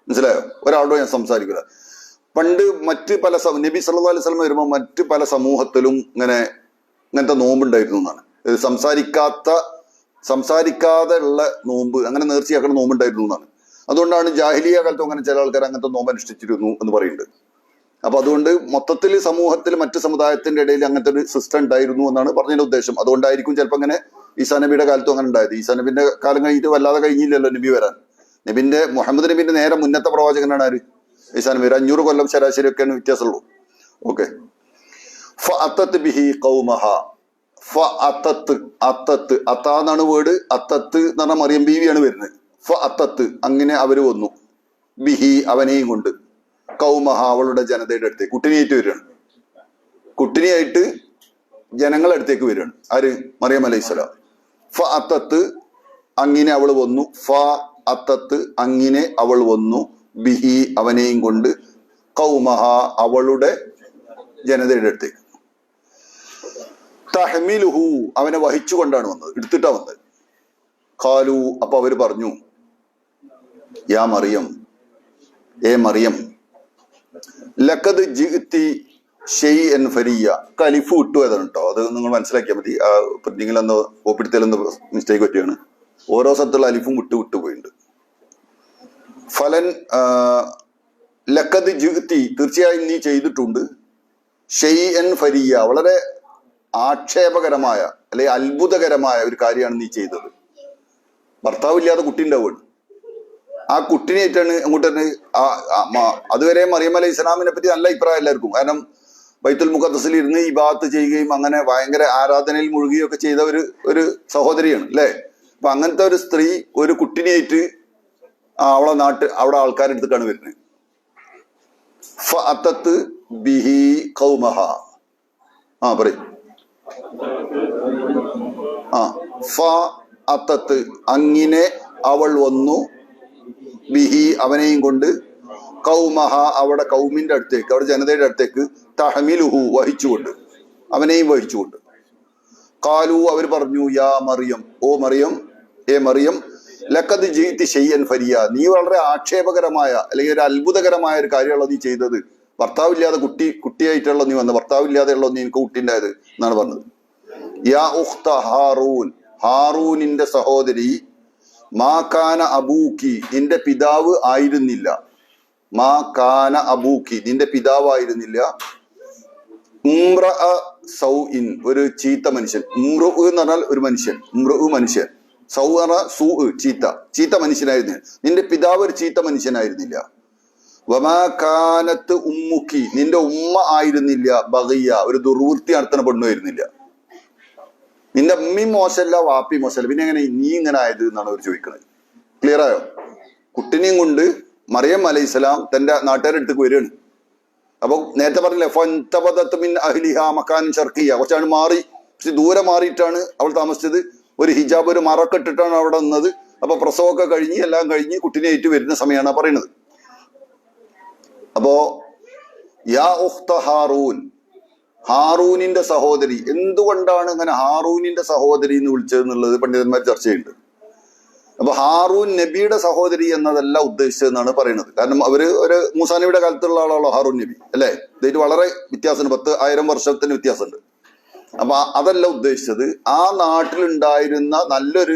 മനസ്സിലായോ? ഒരാളോട് ഞാൻ സംസാരിക്കൂല. പണ്ട് മറ്റ് പല നബി സല്ലല്ലാഹു അലൈഹി വസല്ലം വരുമ്പോൾ മറ്റ് പല സമൂഹത്തിലും ഇങ്ങനത്തെ നോമ്പുണ്ടായിരുന്നു എന്നാണ്. സംസാരിക്കാതെ ഉള്ള നോമ്പ്, അങ്ങനെ നേർച്ചയാക്കുന്ന നോമ്പുണ്ടായിരുന്നു എന്നാണ്. അതുകൊണ്ടാണ് ജാഹിലിയ കാലത്തും അങ്ങനെ ചില ആൾക്കാർ അങ്ങനത്തെ നോമ്പ് അനുഷ്ഠിച്ചിരുന്നു എന്ന് പറയുന്നുണ്ട്. അപ്പൊ അതുകൊണ്ട് മൊത്തത്തിൽ സമൂഹത്തിൽ മറ്റ് സമുദായത്തിന്റെ ഇടയിൽ അങ്ങനത്തെ ഒരു സിസ്റ്റം ഉണ്ടായിരുന്നു എന്നാണ് പറഞ്ഞതിന്റെ ഉദ്ദേശം. അതുകൊണ്ടായിരിക്കും ചിലപ്പോൾ അങ്ങനെ ഈസാ നബിയുടെ കാലത്തും അങ്ങനെ ഉണ്ടായത്. ഈസാ നബിന്റെ കാലം കഴിഞ്ഞിട്ട് വല്ലാതെ കഴിഞ്ഞില്ലല്ലോ നബി വരാൻ. മുഹമ്മദ് നബിന്റെ നേരെ മുന്നത്തെ പ്രവാചകനാണ് ആര്? ഈസാ നബി. 500 കൊല്ലം ശരാശരി ഒക്കെയാണ് വ്യത്യാസമുള്ളൂ. ഓക്കെ. അത്താന്നാണ് വേർഡ്. അത്തത്ത് എന്ന് പറഞ്ഞാൽ മറിയം ബീവിയാണ് വരുന്നത്. അങ്ങനെ അവര് വന്നു, ബിഹി അവനെയും കൊണ്ട്, കൗമഹ അവളുടെ ജനതയുടെ അടുത്തേക്ക് കുട്ടിനിയായിട്ട് വരികയാണ്. കുട്ടിനിയായിട്ട് ജനങ്ങളുടെ അടുത്തേക്ക് വരികയാണ്. ആര്? മറിയം അലൈഹിസ്സലാം. അങ്ങനെ അവൾ വന്നു. അങ്ങനെ അവൾ വന്നു, ബിഹി അവനെയും കൊണ്ട്, കൗമഹ അവളുടെ ജനതയുടെ അടുത്തേക്ക്. തഹ്മിലുഹു അവനെ വഹിച്ചുകൊണ്ടാണ് വന്നത്, എടുത്തിട്ടാ വന്നത്. ഖാലു അപ്പൊ അവര് പറഞ്ഞു, യാ മറിയം, ഏ മറിയം, ലഖദ് ജിഅ്തി ഷൈഅൻ ഫരിയ. കലിഫ് വിട്ടുപോയതാണ് കേട്ടോ, അത് നിങ്ങൾ മനസ്സിലാക്കിയാൽ മതി. ആ പ്രിന്റിങ്ങിലെന്തോ കോപ്പിടുത്തലെന്തോ മിസ്റ്റേക്ക് പറ്റിയാണ്. ഓരോ സ്ഥലത്തുള്ള അലിഫും വിട്ടുപോയിട്ടുണ്ട്. ഫലൻ ലഖദ് ജിഅ്തി തീർച്ചയായും നീ ചെയ്തിട്ടുണ്ട്, ഷൈഅൻ ഫരിയ വളരെ ആക്ഷേപകരമായ അല്ലെങ്കിൽ അത്ഭുതകരമായ ഒരു കാര്യമാണ് നീ ചെയ്തത്. ഭർത്താവില്ലാതെ കുട്ടി ഉണ്ടാവുകയാണ്. ആ കുട്ടിനായിട്ടാണ് അങ്ങോട്ട് അതുവരെ മറിയം അലൈഹി ഇസ്ലാമിനെ പറ്റി നല്ല അഭിപ്രായം എല്ലാവർക്കും. കാരണം ബൈത്തുൽ മുഖദ്ദസിൽ ഇരുന്ന് ഇബാദത്ത് ചെയ്യുകയും അങ്ങനെ ഭയങ്കര ആരാധനയിൽ മുഴുകുകയും ഒക്കെ ചെയ്ത ഒരു സഹോദരിയാണ് അല്ലേ. അപ്പൊ അങ്ങനത്തെ ഒരു സ്ത്രീ ഒരു കുട്ടിനായിട്ട് അവിടെ ആൾക്കാരുടെ അടുത്തേക്കാണ് വരുന്നത്. ഫഅതത് ബിഹി ഖൗമഹ. പറയും. ഫഅതത് അങ്ങനെ അവൾ വന്നു, ബിഹി അവനെയും കൊണ്ട്, കൗമഹ അവിടെ കൗമിന്റെ അടുത്തേക്ക്, അവിടെ ജനതയുടെ അടുത്തേക്ക്, തഹ്മിലുഹു വഹിച്ചുകൊണ്ട്, അവനെയും വഹിച്ചുകൊണ്ട്. ഖാലു അവർ പറഞ്ഞു, യാ മറിയം, ഓ മറിയം, ഏ മറിയം, ലഖദ് ജിഇതി ഷൈഅൻ ഫരിയ നീ വളരെ ആക്ഷേപകരമായ അല്ലെങ്കിൽ ഒരു അത്ഭുതകരമായ ഒരു കാര്യമുള്ള നീ ചെയ്തത്. ഭർത്താവില്ലാതെ കുട്ടിയായിട്ടുള്ള നീ വന്ന ഭർത്താവില്ലാതെയുള്ള നീ എനിക്ക് കുട്ടി ഉണ്ടായത് എന്നാണ് പറഞ്ഞത്. യാ ഉഖ്ത ഹാറൂൻ, ഹാറൂനിന്റെ സഹോദരി, മാ കാന അബൂക്കി, നിന്റെ പിതാവ് ആയിരുന്നില്ല. മാ കാന അബൂക്കി, നിന്റെ പിതാവായിരുന്നില്ല. ഉംറഅ സൗഇൻ, ഒരു ചീത്ത മനുഷ്യൻ. ഉംറു എന്ന് പറഞ്ഞാൽ ഒരു മനുഷ്യൻ, ഉംറു മനുഷ്യൻ. സൗ എന്ന് പറഞ്ഞാൽ സൂ, ചീത്ത മനുഷ്യനായിരുന്നില്ല. നിന്റെ പിതാവ് ഒരു ചീത്ത മനുഷ്യനായിരുന്നില്ല. വമാ കാനത്ത് ഉമ്മുക്കി, നിന്റെ ഉമ്മ ആയിരുന്നില്ല. ബഗിയ, ഒരു ദുർവൃത്തി നടത്തുന്ന പെണ്ണുമായിരുന്നില്ല. നിന്റെ ഉമ്മയും മോശമല്ല, വാപ്പി മോശമല്ല, പിന്നെ എങ്ങനെ നീ ഇങ്ങനെ ആയത് എന്നാണ് അവർ ചോദിക്കുന്നത്. ക്ലിയർ ആയോ? കുട്ടിനെയും കൊണ്ട് മറിയം അലൈഹിസ്സലാം തന്റെ നാട്ടുകാരുടെ അടുത്തേക്ക് വരികയാണ്. അപ്പൊ നേരത്തെ പറഞ്ഞില്ലേ, ഫൻതബദത് അഹ്ലിഹാ മക്കാനൻ ശർഖിയ, കുറച്ചാണ് മാറി, പക്ഷെ ദൂരെ മാറിയിട്ടാണ് അവൾ താമസിച്ചത്. ഒരു ഹിജാബ്, ഒരു മറൊക്കെ ഇട്ടിട്ടാണ് അവിടെ നിന്നത്. അപ്പൊ പ്രസവമൊക്കെ കഴിഞ്ഞ് എല്ലാം കഴിഞ്ഞ് കുട്ടിനെ ഏറ്റു വരുന്ന സമയമാണ് പറയുന്നത്. അപ്പോ യാ ഉഖ്ത ഹാറൂൻ, ഹാറൂനിന്റെ സഹോദരി. എന്തുകൊണ്ടാണ് ഇങ്ങനെ ഹാറൂനിന്റെ സഹോദരി എന്ന് വിളിച്ചത് എന്നുള്ളത് പണ്ഡിതന്മാർ ചർച്ച ചെയ്യുന്നുണ്ട്. അപ്പൊ ഹാറൂൻ നബിയുടെ സഹോദരി എന്നതല്ല ഉദ്ദേശിച്ചതെന്നാണ് പറയുന്നത്. കാരണം അവര് ഒരു മൂസാ നബിയുടെ കാലത്തുള്ള ആളാണല്ലോ ഹാറൂൻ നബി, അല്ലെ? ഇതായിട്ട് വളരെ വ്യത്യാസമുണ്ട്, 10,000 വർഷത്തിന് വ്യത്യാസമുണ്ട്. അപ്പൊ അതല്ല ഉദ്ദേശിച്ചത്. ആ നാട്ടിലുണ്ടായിരുന്ന നല്ലൊരു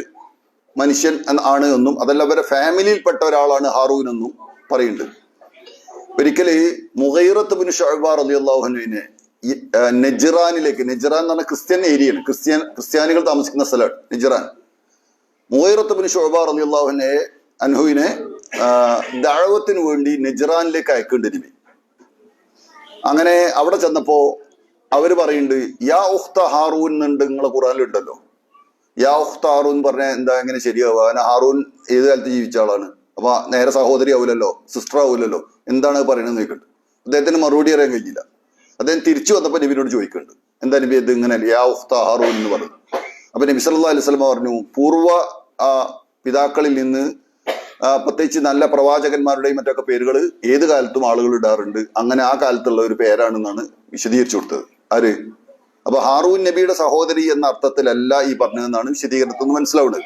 മനുഷ്യൻ ആണ് എന്നും, അതല്ല അവരുടെ ഫാമിലിയിൽപ്പെട്ട ഒരാളാണ് ഹാറൂൻ എന്നും പറയുന്നുണ്ട്. ഒരിക്കല് മുഗൈറത്ത് ബിൻ ശുഅബ റളിയല്ലാഹു അൻഹുവിനെ നെജ്റാനിലേക്ക്, നെജ്റാൻ എന്ന് പറഞ്ഞാൽ ക്രിസ്ത്യൻ ഏരിയയാണ്, ക്രിസ്ത്യാനികൾ താമസിക്കുന്ന സ്ഥലമാണ് നെജ്റാൻ. മുഗൈറത്ത് ബിൻ ശുഅബ റളിയല്ലാഹു അൻഹുവിനെ ദഅവത്തിന് വേണ്ടി നെജ്റാനിലേക്ക് അയക്കേണ്ടി നബി. അങ്ങനെ അവിടെ ചെന്നപ്പോ അവര് പറയുന്നുണ്ട്, യാ ഉഖ്ത ഹാറൂൻ എന്നുണ്ട് നിങ്ങളെ ഖുർആനിലുണ്ടല്ലോ. യാ ഉഖ്ത ഹാറൂൻ പറഞ്ഞ എന്താ എങ്ങനെ ശരിയാവുക? കാരണം ഹാറൂൻ ഏത് കാലത്ത് ജീവിച്ച ആളാണ്. അപ്പൊ നേരെ സഹോദരി ആവൂലല്ലോ, സിസ്റ്റർ ആവൂലല്ലോ, എന്താണ് പറയുന്നത് നോക്കിയിട്ട് അദ്ദേഹത്തിന് മറുപടി അറിയാൻ കഴിഞ്ഞില്ല. അദ്ദേഹം തിരിച്ചു വന്നപ്പോ നബിനോട് ചോദിക്കുന്നുണ്ട്, എന്താ നബി ഇത് ഇങ്ങനെ യാ ഉഖ്ത ഹാറൂൻ എന്ന് പറഞ്ഞു. അപ്പൊ നബി സല്ലല്ലാഹു അലൈഹി വസല്ലം പറഞ്ഞു, പൂർവ്വ പിതാക്കളിൽ നിന്ന് പ്രത്യേകിച്ച് നല്ല പ്രവാചകന്മാരുടെയും മറ്റൊക്കെ പേരുകൾ ഏത് കാലത്തും ആളുകൾ ഇടാറുണ്ട്. അങ്ങനെ ആ കാലത്തുള്ള ഒരു പേരാണെന്നാണ് വിശദീകരിച്ചു കൊടുത്തത്. ആര്? അപ്പൊ ഹാറൂൻ നബിയുടെ സഹോദരി എന്ന അർത്ഥത്തിലല്ല ഈ പറഞ്ഞതെന്നാണ് വിശദീകരണത്തിൽ നിന്ന് മനസ്സിലാവുന്നത്.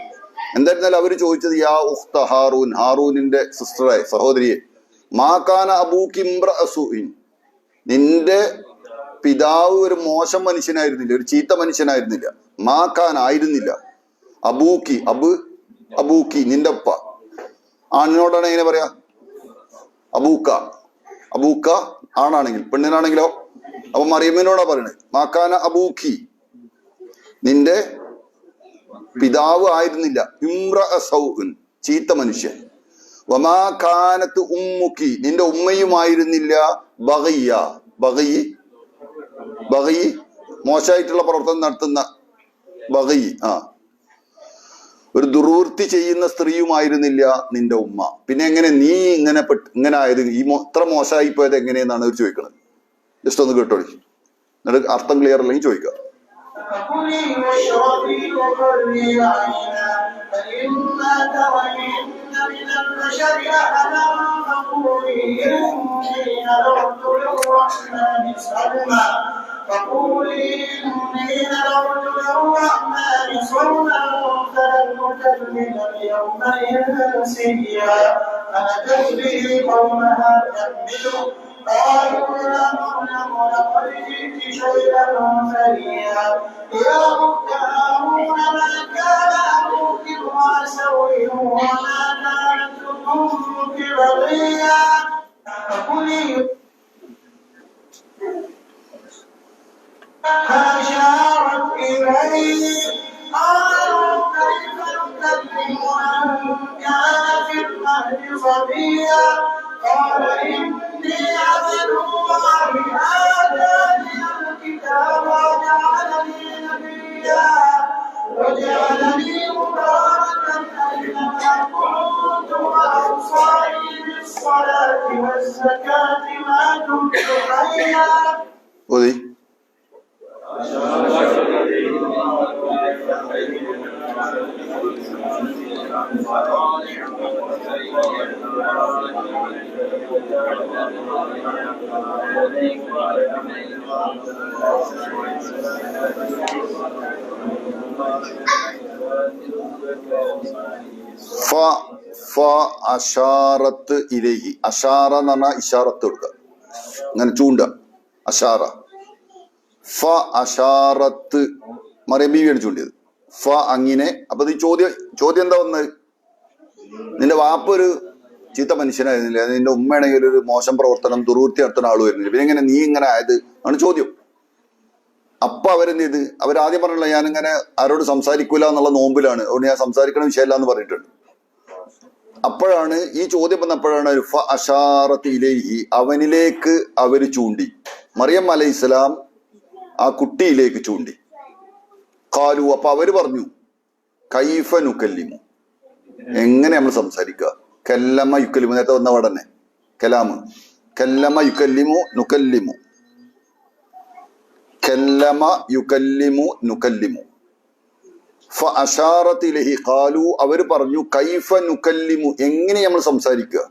എന്തായിരുന്നാലും അവര് ചോദിച്ചത് യാ ഉഖ്ത ഹാറൂൻ, ഹാറൂനിന്റെ സിസ്റ്ററെ, സഹോദരിയെ, മാ കാന അബൂക്കി ഇംറഅ സൂഇൻ, നിന്റെ പിതാവ് ഒരു മോശം മനുഷ്യനായിരുന്നില്ല, ഒരു ചീത്ത മനുഷ്യനായിരുന്നില്ല. മാ കാന, ആയിരുന്നില്ല. അബൂക്കി, അബൂക്കി, നിന്റെ ഉപ്പ. ആണിനോടാണ് എങ്ങനെ പറയാ? അബൂക്ക. അബൂക്ക ആണാണെങ്കിൽ, പെണ്ണിനാണെങ്കിലോ? അപ്പൊ മറിയമ്മിനോടാ പറയണത്, മാക്കാന അബൂക്കി, നിന്റെ പിതാവ് ആയിരുന്നില്ല. ഇംറഅ സൗഇൻ, ചീത്ത മനുഷ്യൻ. വമാ കാനത്ത് ഉമ്മുക്കി, നിന്റെ ഉമ്മയുമായിരുന്നില്ല. ബഗിയ, ബഗി മോശമായിട്ടുള്ള പ്രവർത്തനം നടത്തുന്ന ബഗി, ഒരു ദുർവൃത്തി ചെയ്യുന്ന സ്ത്രീയുമായിരുന്നില്ല നിന്റെ ഉമ്മ. പിന്നെ എങ്ങനെ നീ ഇങ്ങനെ ആയത്, ഈ ഇത്ര മോശമായി പോയത് എങ്ങനെയെന്നാണ് അവർ ചോദിക്കുന്നത്. ജസ്റ്റ് ഒന്ന് കേട്ടോളി, എന്നിട്ട് അർത്ഥം ക്ലിയർ അല്ലെങ്കിൽ ചോദിക്കുക. فقولي إني نذرت للرحمن صوما فلن أكلم اليوم إنسيا فأتت به قومها تحمله قالوا يا مريم لقد جئت شيئا فريا يا أخت هارون ما كان أبوك امرأ سوء وما كانت أمك بغيا فكلي فأشارت إليه قالوا كيف نكلم من كان في المهد صبيا قال إني عبد الله آتاني الكتاب وجعلني نبيا وجعلني مباركا أينما كنت وأوصاني بالصلاة والزكاة ما دمت حيا. അഷാറത്ത് ഇലൈഹി, അഷാറ എന്ന് പറഞ്ഞാൽ ഇഷാറത്ത് കൊടുക്കുക. ഇങ്ങനെ ചൂണ്ട, അഷാറ. ഫ അഷാറത്ത്, മറിയം ബീവിയാണ് ചൂണ്ടിയത്. ഫ അങ്ങനെ. അപ്പൊ ഈ ചോദ്യം എന്താ വന്നത്? നിന്റെ വാപ്പ ഒരു ചീത്ത മനുഷ്യനായിരുന്നില്ല, നിന്റെ ഉമ്മയാണെങ്കിൽ ഒരു മോശം പ്രവർത്തനം ദുർവൃത്തി നടത്തുന്ന ആളുമായിരുന്നില്ല, പിന്നെ എങ്ങനെ നീ ഇങ്ങനെ ആയത് ആണ് ചോദ്യം. അപ്പൊ അവരെന്ത് ചെയ്ത്, അവരാദ്യം പറഞ്ഞില്ല ഞാനിങ്ങനെ ആരോട് സംസാരിക്കൂല എന്നുള്ള നോമ്പിലാണ്, അതുകൊണ്ട് ഞാൻ സംസാരിക്കണ വിഷയമല്ല എന്ന് പറഞ്ഞിട്ടുണ്ട്. അപ്പോഴാണ് ഈ ചോദ്യം വന്നപ്പോഴാണ് ഫ അഷാറത്ത് ഇലൈഹി, അവനിലേക്ക് അവര് ചൂണ്ടി. മറിയം അലൈഹിസ്സലാം ആ കുട്ടിയിലേക്ക് ചൂണ്ടി. ഖാലു, അപ്പൊ അവര് പറഞ്ഞു കൈഫ നുക്കല്ലിമു, എങ്ങനെ നമ്മൾ സംസാരിക്കുക? കല്ലമ യുക്കല്ലിമു, നേരത്തെ വന്ന പാടന്നെ കലാമ്. കല്ലമ യുക്കല്ലിമു നുക്കല്ലിമു, കല്ലമ യുക്കല്ലിമു നുക്കല്ലിമു. ഫ അഷാറത്ത് ഇലൈഹി ഖാലു, അവര് പറഞ്ഞു കൈഫ നുക്കല്ലിമു, എങ്ങനെ നമ്മൾ സംസാരിക്കുക?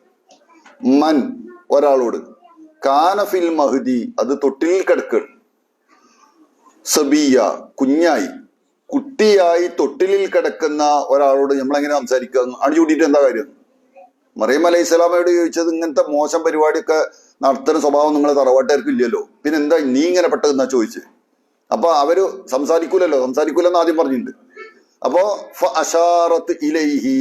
മൻ, ഒരാളോട്, കാന ഫിൽ മഹ്ദി, അത് തൊട്ടിൽ കിടക്കണം, സബിയ, കുഞ്ഞായി കുട്ടിയായി തൊട്ടിലിൽ കിടക്കുന്ന ഒരാളോട് നമ്മളെങ്ങനെ സംസാരിക്കുക? അടിചൂട്ടിട്ട് എന്താ കാര്യം? മറിയം അലൈഹിസ്സലാമയോട് ചോദിച്ചത് ഇങ്ങനത്തെ മോശം പരിപാടിയൊക്കെ നടത്തുന്ന സ്വഭാവം നിങ്ങളെ തറവാട്ടുകാർക്ക് ഇല്ലല്ലോ, പിന്നെ എന്താ നീ ഇങ്ങനെ പെട്ടെന്നാ ചോദിച്ചത്? അപ്പൊ അവര് സംസാരിക്കൂലെന്ന് ആദ്യം പറഞ്ഞിട്ടുണ്ട്. അപ്പോ ഫ അഷാറത്ത് ഇലൈഹി,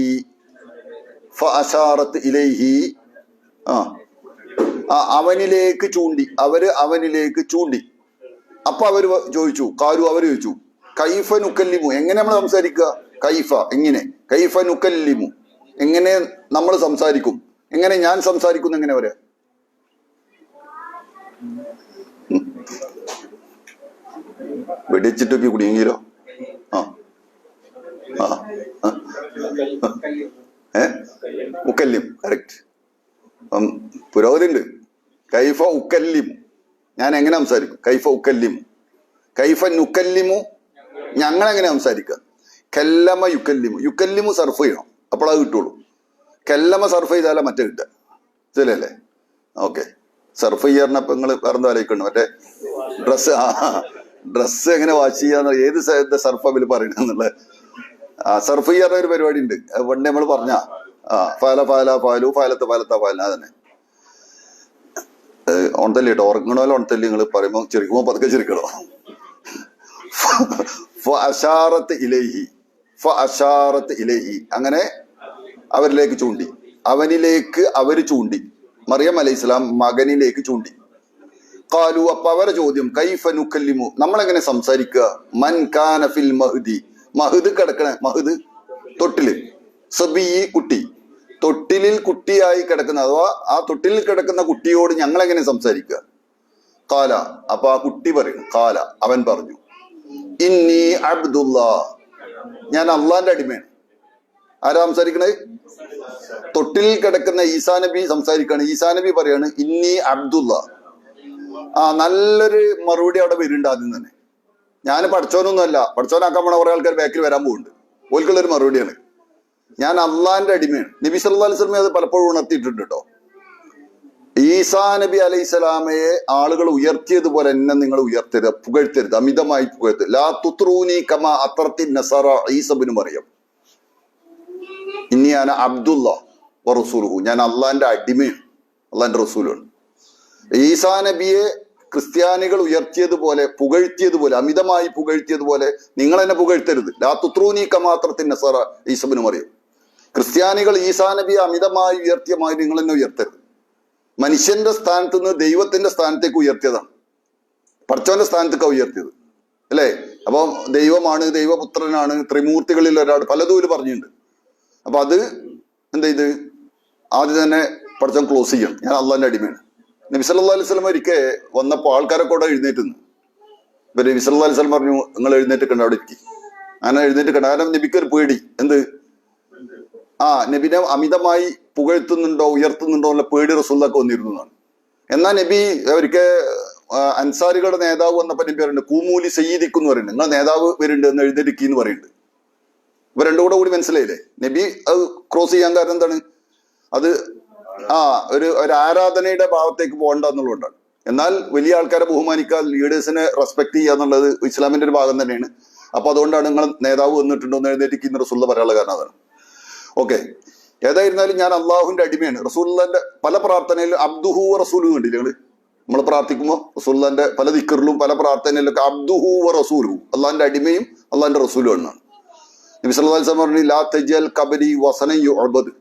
അവനിലേക്ക് ചൂണ്ടി, അവനിലേക്ക് ചൂണ്ടി. അപ്പൊ അവര് ചോദിച്ചു, അവര് ചോദിച്ചു കൈഫ നുക്കല്ലിമു, എങ്ങനെ നമ്മൾ സംസാരിക്കുക? കൈഫ, എങ്ങനെ? കൈഫ നുക്കല്ലിമു, എങ്ങനെ നമ്മൾ സംസാരിക്കും? എങ്ങനെ ഞാൻ സംസാരിക്കുന്നു? എങ്ങനെ വരെ? വെടിച്ചിട്ടൊക്കെ കുടുങ്ങിയില്ലോ. ഉക്കല്ലിം, കറക്റ്റ്. പുരോഗതി ഉണ്ട്. കൈഫ ഉക്കല്ലിമു, ഞാൻ എങ്ങനെ സംസാരിക്കും? കൈഫ ഉക്കല്ലിമു. കൈഫ നുക്കല്ലിമു, ഞങ്ങൾ എങ്ങനെ സംസാരിക്കുക? കല്ലമ യുക്കല്ലിമു, യുക്കല്ലിമു സർഫ് ചെയ്യണം, അപ്പോഴത് കിട്ടുള്ളൂ. കല്ലമ സർഫ് ചെയ്താലേ മറ്റേ കിട്ടുക, ശരിയല്ലേ? ഓക്കെ. സർഫ് ചെയ്യാറിനപ്പൊ നിങ്ങൾ വേറെന്താ ആലോചിക്കണം? മറ്റേ ഡ്രസ്സ് എങ്ങനെ വാഷ് ചെയ്യാന്ന്, ഏത് സർഫ് അവര് പറയണെന്നുള്ള സർഫ് ചെയ്യാറുള്ള ഒരു പരിപാടി ഉണ്ട്. പണ്ട് നമ്മൾ പറഞ്ഞ ഫാലു അതന്നെ. ഓണത്തല്ലി കേട്ടോ, ഉറങ്ങണമല്ലോ ഓണത്തല്ലി. നിങ്ങൾ പറയുമ്പോ ചിരിക്കുമ്പോ പതുക്കെ ചിരിക്കണോ. അഷാറത്ത് ഇലൈഹി, അങ്ങനെ അവരിലേക്ക് ചൂണ്ടി, അവനിലേക്ക് അവര് ചൂണ്ടി. മറിയം അലൈഹിസ്സലാം മകനിലേക്ക് ചൂണ്ടി. ഖാലു, അപ്പൊ അവരെ ചോദ്യം കൈഫ നുക്കല്ലിമു, നമ്മളെങ്ങനെ സംസാരിക്കുക? മൻ കാന ഫിൽ മഹ്ദി, മഹ്ദ് കിടക്കണ, മഹ്ദ് തൊട്ടില്, സബി കുട്ടി, തൊട്ടിലിൽ കുട്ടിയായി കിടക്കുന്ന, അഥവാ ആ തൊട്ടിലിൽ കിടക്കുന്ന കുട്ടിയോട് ഞങ്ങൾ എങ്ങനെ സംസാരിക്കുക? ഖാല, അപ്പൊ ആ കുട്ടി പറയുന്നു, ഖാല, അവൻ പറഞ്ഞു, ഇന്നി അബ്ദുല്ലാ, ഞാൻ അള്ളാന്റെ അടിമയാണ്. ആരാ സംസാരിക്കണേ? തൊട്ടിലിൽ കിടക്കുന്ന ഈസാ നബി സംസാരിക്കാണ്. ഈസാ നബി പറയാണ് ഇന്നി അബ്ദുല്ലാ. നല്ലൊരു മറുപടി അവിടെ വരുന്നുണ്ട്. ആദ്യം തന്നെ ഞാൻ പഠിച്ചോനൊന്നുമല്ല, പഠിച്ചോനാക്കാൻ പോണ കുറെ ആൾക്കാർ ബാക്കിൽ വരാൻ പോകുന്നുണ്ട്. ഓൽക്കുള്ളൊരു മറുപടിയാണ്, ഞാൻ അള്ളാന്റെ അടിമയാണ്. നബി സല്ലല്ലാഹു അലൈഹി വസല്ലം അത് പലപ്പോഴും ഉണർത്തിയിട്ടുണ്ട് കേട്ടോ. ഈസാ നബി അലൈഹിസ്സലാമയെ ആളുകൾ ഉയർത്തിയതുപോലെ എന്നെ നിങ്ങൾ ഉയർത്തരുത്, പുകഴ്ത്തരുത്, അമിതമായി പുകഴ്ത്തരുത്. ലാ തുത്രൂനി കമാ അത്രത്തിൻ നസറ ഈസ ഇബ്നു മറിയം. ഇന്നി അന അബ്ദുല്ലാഹ് വ റസൂലുഹു, ഞാൻ അള്ളാന്റെ അടിമയാണ്, അള്ളാന്റെ റസൂലാണ്. ഈസാ നബിയെ ക്രിസ്ത്യാനികൾ ഉയർത്തിയതുപോലെ, പുകഴ്ത്തിയതുപോലെ, അമിതമായി പുകഴ്ത്തിയതുപോലെ നിങ്ങൾ എന്നെ പുകഴ്ത്തരുത്. ലാ തുത്രൂനി കമാ അത്രത്തിൻ നസറ ഈസ ഇബ്നു മറിയം. ക്രിസ്ത്യാനികൾ ഈസാ നബിയെ അമിതമായി ഉയർത്തിയമായി നിങ്ങൾ എന്നെ ഉയർത്തരുത്. മനുഷ്യന്റെ സ്ഥാനത്ത് നിന്ന് ദൈവത്തിന്റെ സ്ഥാനത്തേക്ക് ഉയർത്തിയതാണ്, പടച്ചവന്റെ സ്ഥാനത്തേക്ക് ഉയർത്തിയത്, അല്ലേ? അപ്പൊ ദൈവമാണ്, ദൈവപുത്രനാണ്, ത്രിമൂർത്തികളിൽ ഒരാൾ, പലതും പറഞ്ഞിട്ടുണ്ട്. അപ്പൊ അത് എന്താ ഇത് ആദ്യം തന്നെ പടച്ചവൻ ക്ലോസ് ചെയ്യണം, ഞാൻ അള്ളാന്റെ അടിമയാണ്. നബി സല്ലല്ലാഹു അലൈഹി വസല്ലം ഒരിക്കൽ വന്നപ്പോൾ ആൾക്കാരെ കൂടെ എഴുന്നേറ്റുന്നു. ഇപ്പൊ നബി സല്ലല്ലാഹു അലൈഹി വസല്ലം പറഞ്ഞു, നിങ്ങൾ എഴുന്നേറ്റ് കണ്ട അവിടെ ഇരിക്കും. അങ്ങനെ എഴുന്നേറ്റ് കണ്ട, കാരണം നബിക്കൊരു പേടി. എന്ത്? നബിനെ അമിതമായി പുകഴ്ത്തുന്നുണ്ടോ ഉയർത്തുന്നുണ്ടോ എന്നുള്ള പേടി റസൂലുള്ളാഹിക്ക് വന്നിരുന്നതാണ്. എന്നാൽ നബി ഒരിക്കൽ അൻസാരികളുടെ നേതാവ് വന്നപ്പോ നബി പറയുന്നുണ്ട്, കൂമൂലി സയ്യിദിക്കും എന്ന് പറയുന്നുണ്ട്, നിങ്ങൾ നേതാവ് വരുന്നുണ്ട് എന്ന് എഴുന്നേറ്റിക്കി എന്ന് പറയുന്നുണ്ട്. ഇപ്പൊ രണ്ടും കൂടി മനസ്സിലായില്ലേ? നബി അത് ക്രോസ് ചെയ്യാൻ കാരണം എന്താണ്? അത് ഒരു ആരാധനയുടെ ഭാവത്തേക്ക് പോകണ്ട എന്നുള്ളതുകൊണ്ടാണ്. എന്നാൽ വലിയ ആൾക്കാരെ ബഹുമാനിക്കുക, ലീഡേഴ്സിനെ റെസ്പെക്ട് ചെയ്യുക എന്നുള്ളത് ഇസ്ലാമിന്റെ ഒരു ഭാഗം തന്നെയാണ്. അപ്പൊ അതുകൊണ്ടാണ് നിങ്ങൾ നേതാവ് വന്നിട്ടുണ്ടോ എന്ന് എഴുന്നേറ്റിക്കുന്ന റസൂലുള്ള പറയാനുള്ള കാരണം അതാണ്. ഓക്കെ, ഏതായിരുന്നാലും ഞാൻ അള്ളാഹുവിന്റെ അടിമയാണ്. റസൂലുള്ളാന്റെ പല പ്രാർത്ഥനയിലും അബ്ദുഹു റസൂലും കണ്ടില്ല നിങ്ങള്? നമ്മൾ പ്രാർത്ഥിക്കുമ്പോൾ റസൂലുള്ളാന്റെ പല ദിക്റിലും പല പ്രാർത്ഥനയിലൊക്കെ അബ്ദുഹു വ റസൂലുഹു, അള്ളാഹിന്റെ അടിമയും അള്ളാഹിന്റെ റസൂലും എന്നാണ്. നബി സല്ലല്ലാഹു അലൈഹി വസല്ലം പറഞ്ഞു ലാ തജൽ ഖബരി വസനൻ യുഅബദ്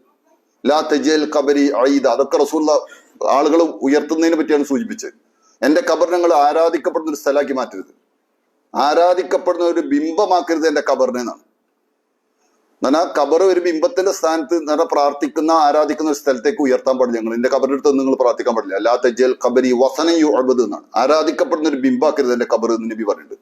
ലാ തജൽ ഖബരി ഈദ. അതൊക്കെ റസൂലുള്ള ആളുകൾ ഉയർത്തുന്നതിനെ പറ്റിയാണ് സൂചിപ്പിച്ചത്. എന്റെ ഖബറിനെ നിങ്ങൾ ആരാധിക്കപ്പെടുന്ന ഒരു സ്ഥലമാക്കി മാറ്റരുത്, ആരാധിക്കപ്പെടുന്ന ഒരു ബിംബമാക്കരുത് എന്റെ ഖബറിനെ എന്നാണ്. എന്നാൽ ഖബർ ഒരു ബിംബത്തിന്റെ സ്ഥാനത്ത് നിറ പ്രാർത്ഥിക്കുന്ന ആരാധിക്കുന്ന ഒരു സ്ഥലത്തേക്ക് ഉയർത്താൻ പാടില്ല. ഞങ്ങൾ എന്റെ ഖബറിന്റെ അടുത്ത് നിങ്ങൾ പ്രാർത്ഥിക്കാൻ പാടില്ല. ലാ തജൽ ഖബരി വസനൻ യുഅബദ് എന്നാണ്. ആരാധിക്കപ്പെടുന്ന ഒരു ബിംബാക്കരുത് എന്റെ ഖബർ എന്ന് നബി പറഞ്ഞിട്ടുണ്ട്.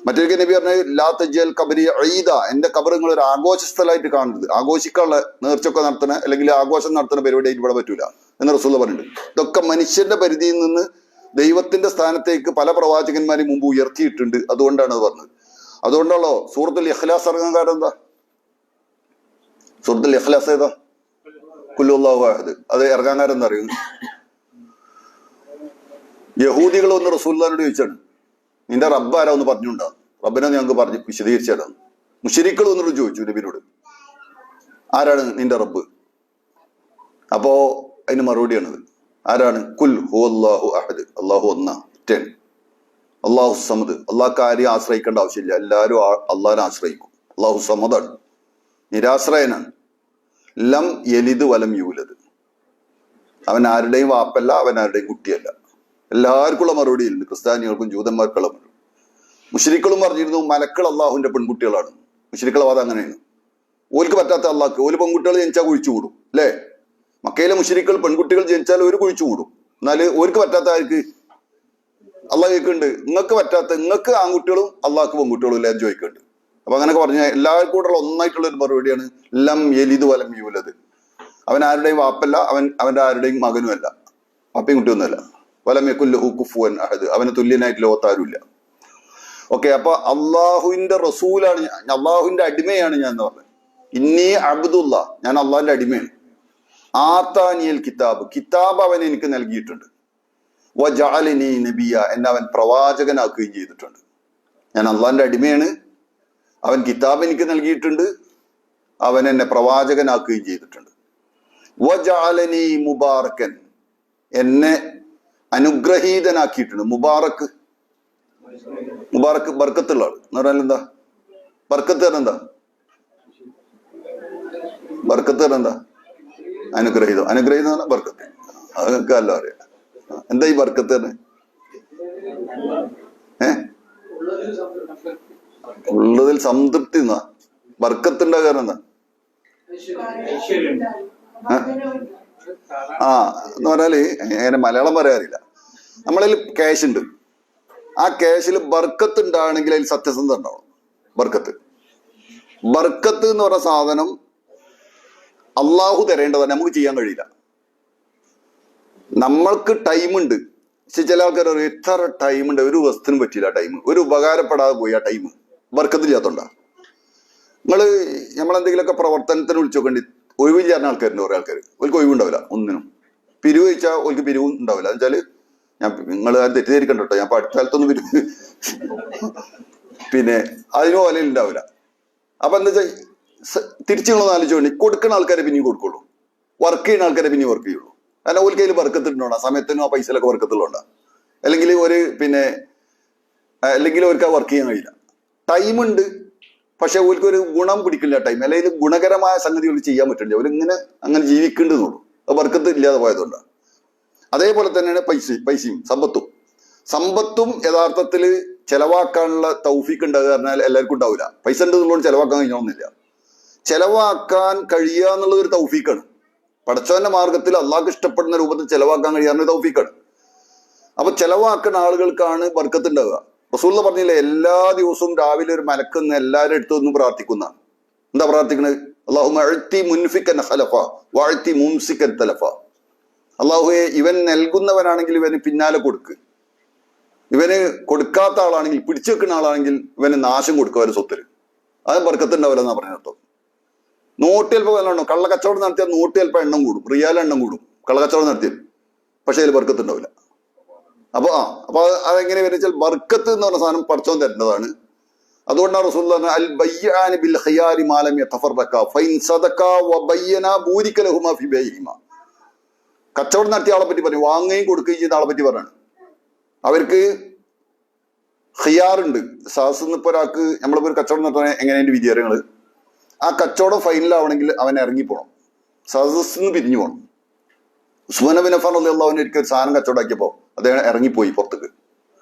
മറ്റൊരിക്കൽ നബി പറഞ്ഞത് ലാ തജൽ ഖബരി ഈദ, എന്റെ ഖബർ നിങ്ങൾ ഒരു ആഘോഷ സ്ഥലമായിട്ട് കാണരുത്. ആഘോഷിക്കാനുള്ള നേർച്ചയൊക്കെ നടത്തുന്ന അല്ലെങ്കിൽ ആഘോഷം നടത്തുന്ന പരിപാടിയായിട്ട് ഇവിടെ പറ്റൂല എന്ന് റസൂൽ പറഞ്ഞിട്ടുണ്ട്. ഇതൊക്കെ മനുഷ്യന്റെ പരിധിയിൽ നിന്ന് ദൈവത്തിന്റെ സ്ഥാനത്തേക്ക് പല പ്രവാചകന്മാരും മുമ്പ് ഉയർത്തിയിട്ടുണ്ട്. അതുകൊണ്ടാണ് അത് പറഞ്ഞത്. അതുകൊണ്ടാണല്ലോ സൂറത്തുൽ ഇഖ്ലാസ് ഇറങ്ങാൻ കാരണം എന്താ? സൂറത്തുൽ ഇഖ്ലാസ് ഏതാ? ഖുൽ ഹുവല്ലാഹു അഹദ്. അത് ഇറങ്ങാൻ കാരണം എന്താ അറിയുന്നത്? യഹൂദികൾ ഒന്ന് റസൂലുള്ളാഹിനോട് ചോദിച്ചാണ് നിന്റെ റബ്ബ് ആരാ ഒന്ന് പറഞ്ഞുണ്ടാ, റബ്ബിനെ ഞങ്ങൾക്ക് പറഞ്ഞ് വിശദീകരിച്ചാണ്. മുശ്രിക്കുകൾ ഒന്നോട് ചോദിച്ചു നബിനോട് ആരാണ് നിന്റെ റബ്ബ്? അപ്പോ അതിന് മറുപടിയാണത്. ആരാണ്? കുൽ ഹുവല്ലാഹു അഹദ്, അള്ളാഹു ഒന്നാ, ഒറ്റൻ, അള്ളാഹു സമദ്. അള്ളാഹ്ക്ക് ആരെയും ആശ്രയിക്കേണ്ട ആവശ്യമില്ല, എല്ലാവരും അള്ളാഹിനെ ആശ്രയിക്കും. അള്ളാഹു സമദാണ്, നിരാശ്രയനാണ്. ലം യലിദ് വലം യൂലദ്, അവൻ ആരുടെയും വാപ്പല്ല, അവൻ ആരുടെയും കുട്ടിയല്ല. എല്ലാവർക്കുള്ള മറുപടിയിലുണ്ട്, ക്രിസ്ത്യാനികൾക്കും ജൂതന്മാർക്കുള്ള മറുപടി. മുശ്രിക്കുകളും പറഞ്ഞിരുന്നു മലക്കൾ അള്ളാഹുവിന്റെ പെൺകുട്ടികളാണ്. മുശ്രിക്കുള്ള വാദം അങ്ങനെയാണ്. ഓൽക്ക് പറ്റാത്ത അള്ളാഹ്ക്ക് ഓല് പെൺകുട്ടികൾ ജനിച്ചാൽ കുഴിച്ചു കൂടും അല്ലേ? മക്കയിലെ മുശ്രിക്കുകൾ പെൺകുട്ടികൾ ജനിച്ചാൽ ഒരു കുഴിച്ചു കൂടും. എന്നാല് ഓർക്ക് പറ്റാത്ത ആർക്ക്? അള്ളാഹ് ചോദിക്കുന്നുണ്ട് നിങ്ങൾക്ക് പറ്റാത്ത, നിങ്ങൾക്ക് ആൺകുട്ടികളും അള്ളാഹ്ക്ക് പെൺകുട്ടികളും ഇല്ല എന്ന് ചോദിക്കുന്നുണ്ട്. അപ്പൊ അങ്ങനെയൊക്കെ പറഞ്ഞാൽ എല്ലാവർക്കും കൂടെ ഒന്നായിട്ടുള്ള ഒരു മറുപടിയാണ് ലം യലിദ് വലം യൂലദ്. അവൻ ആരുടെയും വാപ്പല്ല, അവന്റെ ആരുടെയും മകനുമല്ല, വാപ്പയും കുട്ടിയൊന്നുമല്ല. വലം യകുൽ ലഹു കുഫുവൻ അഹദ്, അവന് തുല്യനായിട്ട് ലോകത്താരുമില്ല. ഓക്കെ, അപ്പൊ അള്ളാഹുവിന്റെ റസൂലാണ് ഞാൻ, അള്ളാഹുവിന്റെ അടിമയാണ് ഞാൻ എന്ന് പറഞ്ഞത്. ഇന്നി അബ്ദുല്ല, ഞാൻ അള്ളാഹിന്റെ അടിമയാണ്. ആത്താനിയൽ കിതാബ്, കിതാബ് അവൻ എനിക്ക് നൽകിയിട്ടുണ്ട്. വജഅലനി നബിയ, എന്നെ അവൻ പ്രവാചകനാക്കുകയും ചെയ്തിട്ടുണ്ട്. ഞാൻ അള്ളാഹിന്റെ അടിമയാണ്, അവൻ കിതാബ് എനിക്ക് നൽകിയിട്ടുണ്ട്, അവൻ എന്നെ പ്രവാചകനാക്കുകയും ചെയ്തിട്ടുണ്ട്. വജഅലനി മുബാറക്കൻ, എന്നെ അനുഗ്രഹീതനാക്കിയിട്ടുണ്ട്. മുബാറക്ക്, മുബാറക്ക് ബർക്കത്തുള്ള ആള് എന്ന് പറഞ്ഞാൽ എന്താ? ബർക്കത്ത് പറഞ്ഞ എന്താ? ബർക്കത്ത് പറഞ്ഞ എന്താ? അനുഗ്രഹീതം. അനുഗ്രഹീതം പറഞ്ഞാൽ ബർക്കത്ത്. അതൊക്കെ അല്ല അറിയാം. എന്താ ഈ ബർക്കത്ത് തന്നെ? ഉള്ളതിൽ സംതൃപ്തി എന്നാ ബർക്കത്തിന്റെ കാരണം എന്താ? എന്ന് പറഞ്ഞാല് അങ്ങനെ മലയാളം പറയാറില്ല. നമ്മളിൽ ക്യാഷ് ഉണ്ട്, ആ ക്യാഷിൽ ബർക്കത്ത് ഉണ്ടാണെങ്കിൽ അതിൽ സത്യസന്ധത ഉണ്ടാവണം. ബർക്കത്ത്, ബർക്കത്ത് എന്ന് പറഞ്ഞ സാധനം അള്ളാഹു തരേണ്ടതാണ്, നമുക്ക് ചെയ്യാൻ കഴിയില്ല. നമ്മൾക്ക് ടൈമുണ്ട്, പക്ഷെ ചില ആൾക്കാർ പറയും എത്ര ടൈമുണ്ട്, ഒരു വസ്തുവിനും പറ്റില്ല ടൈം, ഒരു ഉപകാരപ്പെടാതെ പോയി ആ ടൈം. ബർക്കത്തില്ലാത്തോണ്ടാ. നമ്മളെന്തെങ്കിലുമൊക്കെ പ്രവർത്തനത്തിന് വിളിച്ചു നോക്കേണ്ടി ഒഴിവില്ലാത്ത ആൾക്കാരുണ്ട്. കുറെ ആൾക്കാർ ഓൽക്ക് ഒഴിവുണ്ടാവില്ല ഒന്നിനും. പിരിവ് ചോദിച്ചാൽ ഓൽക്ക് പിരിവും ഉണ്ടാവില്ല. എന്ന് വെച്ചാല് നിങ്ങൾ തെറ്റിദ്ധരിക്കണ്ട കേട്ടോ, ഞാൻ ഇപ്പൊ അടുത്ത കാലത്തൊന്നും പിരിവ് പിന്നെ അതിന് പോലെയും ഉണ്ടാവില്ല. അപ്പൊ എന്താ വെച്ചാൽ തിരിച്ചു നിങ്ങളൊന്ന് ആലോചിച്ചോണ്ടി, കൊടുക്കുന്ന ആൾക്കാരെ പിന്നെയും കൊടുക്കുള്ളൂ, വർക്ക് ചെയ്യുന്ന ആൾക്കാരെ പിന്നെയും വർക്ക് ചെയ്യുള്ളൂ. കാരണം ഓൽക്ക് അതിൽ ബർക്കത്തിട്ടുണ്ടോ, സമയത്തിനും ആ പൈസയിലൊക്കെ ബർക്കത്തുള്ളതുകൊണ്ടാ. അല്ലെങ്കിൽ അല്ലെങ്കിൽ അവർക്ക് ആ വർക്ക് ചെയ്യാൻ കഴിയില്ല. ടൈമുണ്ട്, പക്ഷെ ഓൽക്ക് ഒരു ഗുണം പിടിക്കില്ല ടൈം, അല്ലെങ്കിൽ ഗുണകരമായ സംഗതികൾ ചെയ്യാൻ പറ്റില്ല. അവരിങ്ങനെ അങ്ങനെ ജീവിക്കേണ്ടതെന്നുള്ളൂ. അത് ബർക്കത്ത് ഇല്ലാതെ പോയതുകൊണ്ടാണ്. അതേപോലെ തന്നെയാണ് പൈസയും സമ്പത്തും യഥാർത്ഥത്തിൽ ചെലവാക്കാനുള്ള തൗഫീക്ക് ഉണ്ടാകുക പറഞ്ഞാൽ എല്ലാവർക്കും ഉണ്ടാവില്ല. പൈസ ഉണ്ടെന്നുള്ളത് ചെലവാക്കാൻ കഴിഞ്ഞോന്നില്ല. ചെലവാക്കാൻ കഴിയുക എന്നുള്ളത് ഒരു തൗഫീക്കാണ്. പടച്ചവന്റെ മാർഗത്തിൽ അള്ളാഹ്ക്ക് ഇഷ്ടപ്പെടുന്ന രൂപത്തിൽ ചെലവാക്കാൻ കഴിയാവുന്ന തൗഫീക്കാണ്. അപ്പൊ ചെലവാക്കുന്ന ആളുകൾക്കാണ് ബർക്കത്ത് ഉണ്ടാവുക. റസൂലുള്ളാഹി പറഞ്ഞില്ലേ, എല്ലാ ദിവസവും രാവിലെ ഒരു മലക്കുന്ന് എല്ലാവരും അടുത്തൊന്നും പ്രാർത്ഥിക്കുന്ന. എന്താ പ്രാർത്ഥിക്കണത്? അല്ലാഹുമ്മ അഅ്തി മുൻഫിക്കൻ ഖലഫ വഅഅ്തി മുംസിക്കൻ തലഫ. അള്ളാഹുവെ, ഇവൻ നൽകുന്നവനാണെങ്കിൽ ഇവന് പിന്നാലെ കൊടുക്ക്, ഇവന് കൊടുക്കാത്ത ആളാണെങ്കിൽ, പിടിച്ചു വെക്കുന്ന ആളാണെങ്കിൽ ഇവന് നാശം കൊടുക്കുക ഒരു സ്വത്തിൽ. അത് ബർക്കത്ത് ഉണ്ടാവില്ല എന്നാ പറഞ്ഞ അർത്ഥം. നോട്ട് ചിലപ്പോൾ എണ്ണം, കള്ളക്കച്ചവടം നടത്തിയാൽ നോട്ട് ചിലപ്പോൾ എണ്ണം കൂടും, റിയാൽ എണ്ണം കൂടും കള്ളക്കച്ചവടം നടത്തിയാൽ, പക്ഷെ അതിൽ ബർക്കത്ത് ഉണ്ടാവില്ല. അപ്പൊ അതെങ്ങനെ വെച്ചാൽ ബർക്കത്ത് എന്ന് പറഞ്ഞ സാധനം പടച്ചോൻ തരേണ്ടതാണ്. അതുകൊണ്ടാണ് റസൂലുള്ളാഹി അൽ ബയ്യാനി ബിൽ ഖിയാരി മാ ലം യതഫറഖ ഫൈൻ സദഖ വ ബയ്യന ബൂരിക ലഹുമാ ഫി ബൈഹിമ. കച്ചവടം നടത്തിയ ആളെ പറ്റി പറഞ്ഞു, വാങ്ങുകയും കൊടുക്കുകയും ചെയ്ത ആളെ പറ്റി പറയാണ്. അവർക്ക് ഖിയാറുണ്ട്. സദസ്സിൽ ഇപ്പോൾ ഒരാൾക്ക് നമ്മളിപ്പോൾ ഒരു കച്ചവടം നടത്താൻ എങ്ങനെയാണ് വിധി അറിയങ്ങൾ, ആ കച്ചവടം ഫൈനലാവണമെങ്കിൽ അവൻ ഇറങ്ങിപ്പോണം, സദസ്സിൽ നിന്ന് പിരിഞ്ഞു പോകണം. ഉസ്മാൻ ബിൻ അഫ്ഫാൻ റളിയല്ലാഹു അൻഹു ഒരിക്കൽ ഒരു സാധനം കച്ചവടമാക്കിയപ്പോൾ അദ്ദേഹം ഇറങ്ങിപ്പോയി പുറത്തേക്ക്.